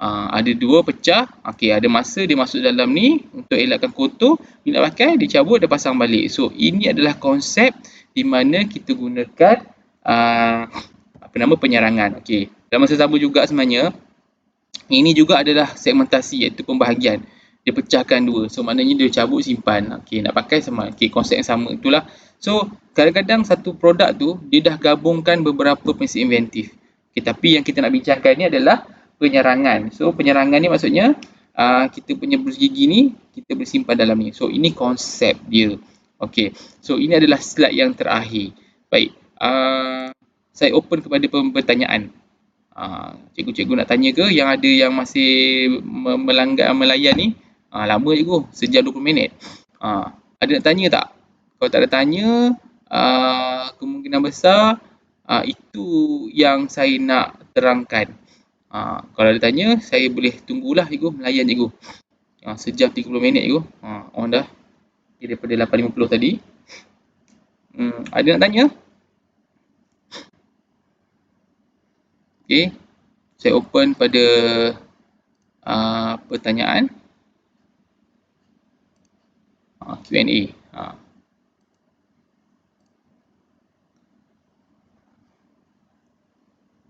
Ada dua pecah. Okey, ada masa dia masuk dalam ni untuk elakkan kotor. Bila nak pakai, dia cabut, dia pasang balik. So ini adalah konsep di mana kita gunakan penyarangan. Okey, dalam masa sama juga sebenarnya ini juga adalah segmentasi iaitu pembahagian. dia pecahkan dua. So maknanya dia cabut simpan. Okey, nak pakai sama. Okey, konsep yang sama itulah. So kadang-kadang satu produk tu dia dah gabungkan beberapa prinsip inventif. Okey, tapi yang kita nak bincangkan ni adalah penyerangan. So penyerangan ni maksudnya kita punya brus gigi ni kita boleh simpan dalam ni. So ini konsep dia. Okey. So ini adalah slide yang terakhir. Baik. Saya open kepada pertanyaan. Cikgu-cikgu nak tanya ke yang ada yang masih melayan ni? Lama cikgu, sejam 20 minit. Ada nak tanya tak? Kalau tak ada tanya, kemungkinan besar itu yang saya nak terangkan. Kalau ada tanya, saya boleh tunggulah cikgu, melayan cikgu. Sejam 30 minit cikgu. On dah. Daripada 8.50 tadi. Ada nak tanya? Okey. Saya open pada pertanyaan. Q&A.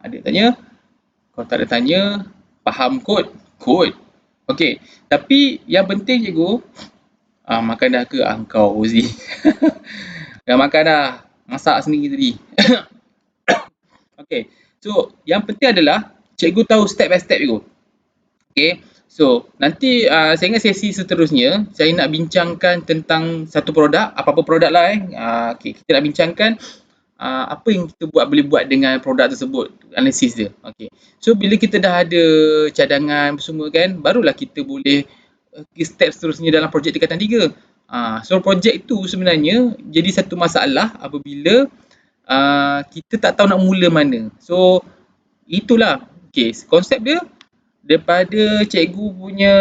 Ada tanya? Kalau tak ada tanya, faham kod? Kod. Okey. Tapi yang penting cikgu, makan dah ke engkau Uzi? Dah makan dah. Masak sendiri tadi. Okey. So, yang penting adalah cikgu tahu step by step cikgu. Okey. So, nanti saya ingat sesi seterusnya, saya nak bincangkan tentang satu produk, apa-apa produk lah okay, kita nak bincangkan apa yang kita boleh buat dengan produk tersebut, analisis dia. Okay. So, bila kita dah ada cadangan semua kan, barulah kita boleh step seterusnya dalam projek tingkatan 3. So, projek itu sebenarnya jadi satu masalah apabila kita tak tahu nak mula mana. So, itulah. Okay, konsep dia daripada cikgu punya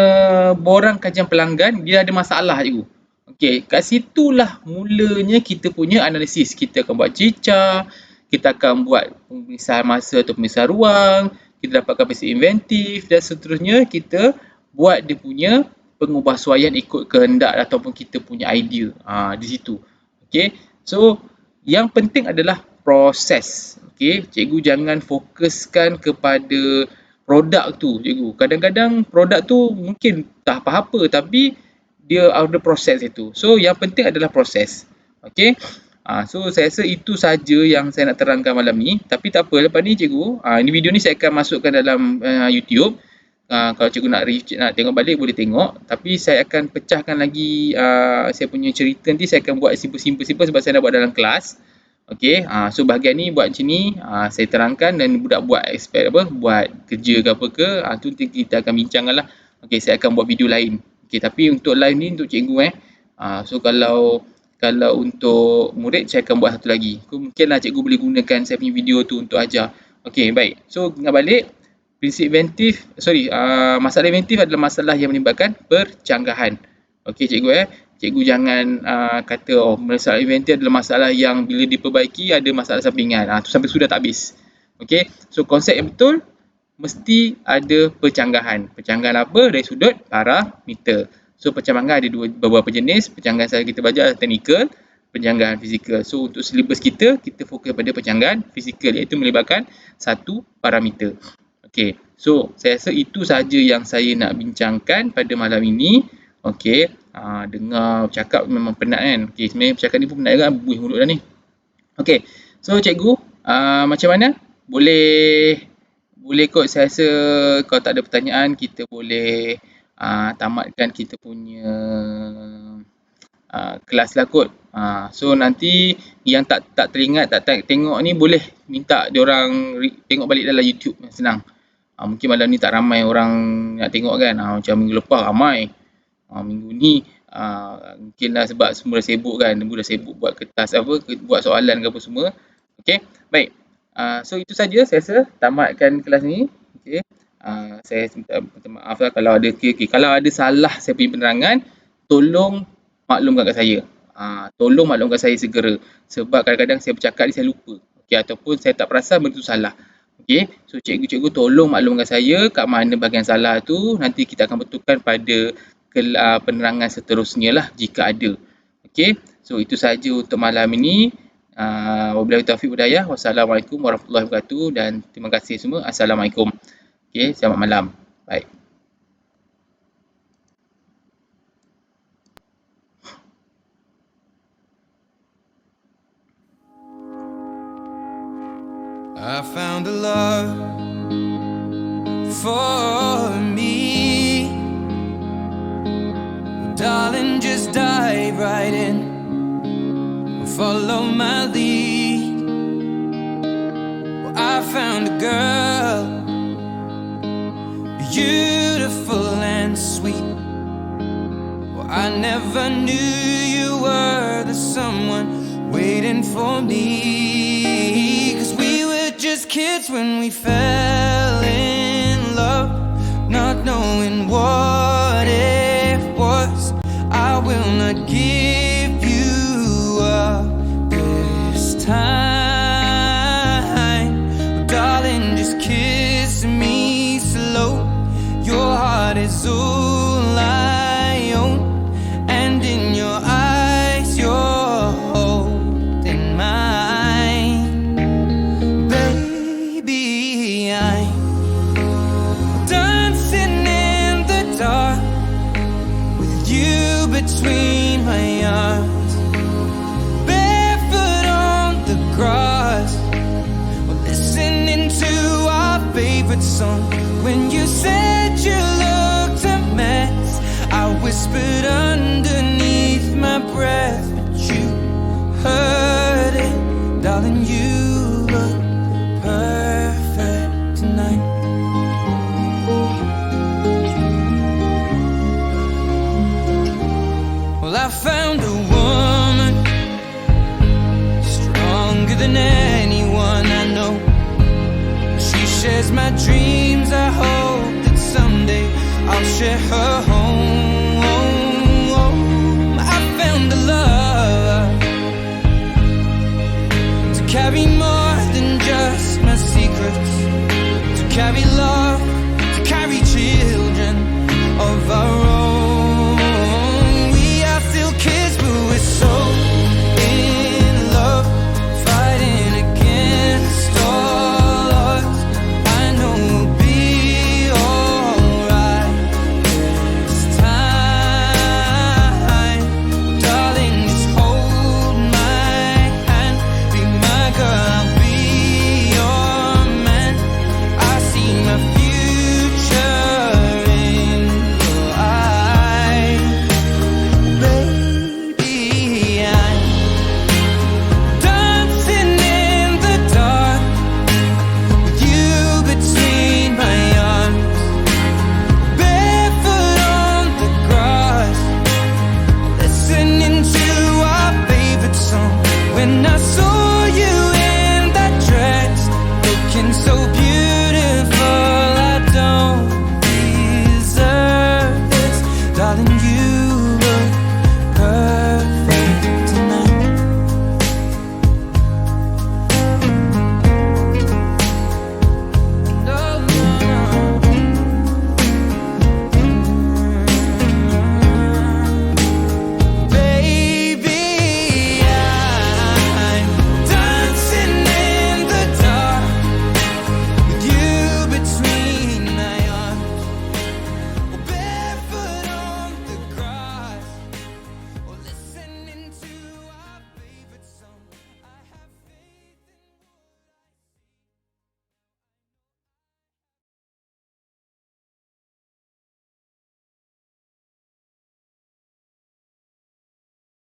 borang kajian pelanggan, dia ada masalah cikgu. Okey, kat situlah mulanya kita punya analisis. Kita akan buat cicah, kita akan buat pemisahan masa atau pemisahan ruang, kita dapatkan prinsip inventif dan seterusnya kita buat dia punya pengubahsuaian ikut kehendak ataupun kita punya idea. Di situ. Okey. So, yang penting adalah proses. Okey, cikgu jangan fokuskan kepada produk tu cikgu. Kadang-kadang produk tu mungkin tak apa-apa tapi dia ada proses itu. So yang penting adalah proses. Okey. So saya rasa itu saja yang saya nak terangkan malam ni. Tapi tak apa, lepas ni cikgu, ini video ni saya akan masukkan dalam YouTube. Kalau cikgu nak tengok balik boleh tengok. Tapi saya akan pecahkan lagi saya punya cerita nanti, saya akan buat simple sebab saya nak buat dalam kelas. Okey, so bahagian ni buat macam ni, saya terangkan dan budak buat aspek apa, buat kerja ke apa ke, tu kita akan bincanglah. Okey, saya akan buat video lain. Okey, tapi untuk live ni untuk cikgu so kalau untuk murid saya akan buat satu lagi. Mungkinlah cikgu boleh gunakan saya punya video tu untuk ajar. Okey, baik. So ingat balik, prinsip inventif, masalah inventif adalah masalah yang melibatkan percanggahan. Okey cikgu Cikgu jangan kata masalah inventif adalah masalah yang bila diperbaiki ada masalah sampingan. Tu sampai sudah tak habis. Okey. So konsep yang betul mesti ada percanggahan. Percanggahan apa? Dari sudut parameter. So percanggahan ada beberapa jenis. Percanggahan saya kita belajar teknikal, percanggahan fizikal. So untuk silibus kita fokus pada percanggahan fizikal iaitu melibatkan satu parameter. Okey. So saya rasa itu saja yang saya nak bincangkan pada malam ini. Okey. Dengar cakap memang penat kan. Okey, sebenarnya bercakap ni pun penat juga, buih mulut dah ni. Okey. So cikgu, macam mana? Boleh kot, saya rasa kalau tak ada pertanyaan kita boleh tamatkan kita punya kelas lah kot. So nanti yang tak teringat, tak tengok ni boleh minta diorang tengok balik dalam YouTube, senang. Mungkin malam ni tak ramai orang nak tengok kan. Macam minggu lepas ramai. Minggu ni mungkinlah sebab semua dah sibuk kan, dah sibuk buat kertas apa, buat soalan ke apa semua. Okey, baik. So itu saja saya rasa tamatkan kelas ni. Okey. Saya minta maaf lah kalau ada kalau ada salah saya punya penerangan, tolong maklumkan kat saya. Tolong maklumkan saya segera sebab kadang-kadang saya bercakap ni saya lupa. Okey, ataupun saya tak perasan benda tu salah. Okey, so cikgu-cikgu tolong maklumkan saya kat mana bahagian salah tu, nanti kita akan betulkan pada penerangan seterusnya lah jika ada. Okey, so itu saja untuk malam ini. Wabillahi taufiq wal hidayah. Wassalamualaikum warahmatullahi wabarakatuh dan terima kasih semua. Assalamualaikum. Okey, selamat malam. Baik. I found a love for me. Darling, just dive right in, follow my lead. Well, I found a girl, beautiful and sweet. Well, I never knew you were the someone waiting for me. 'Cause we were just kids when we fell in love, not knowing what it was. I will not give you up this time. Oh, darling, just kiss me slow. Your heart is all I own, and in your eyes you're holding mine. Baby, I'm dancing in the dark with you between my arms, barefoot on the grass, we're listening to our favorite song. When you said you looked a mess, I whispered underneath my breath, but you heard it. Darling, you look perfect tonight. Well, I found a woman stronger than anyone I know. She shares my dreams. I hope that someday I'll share her home.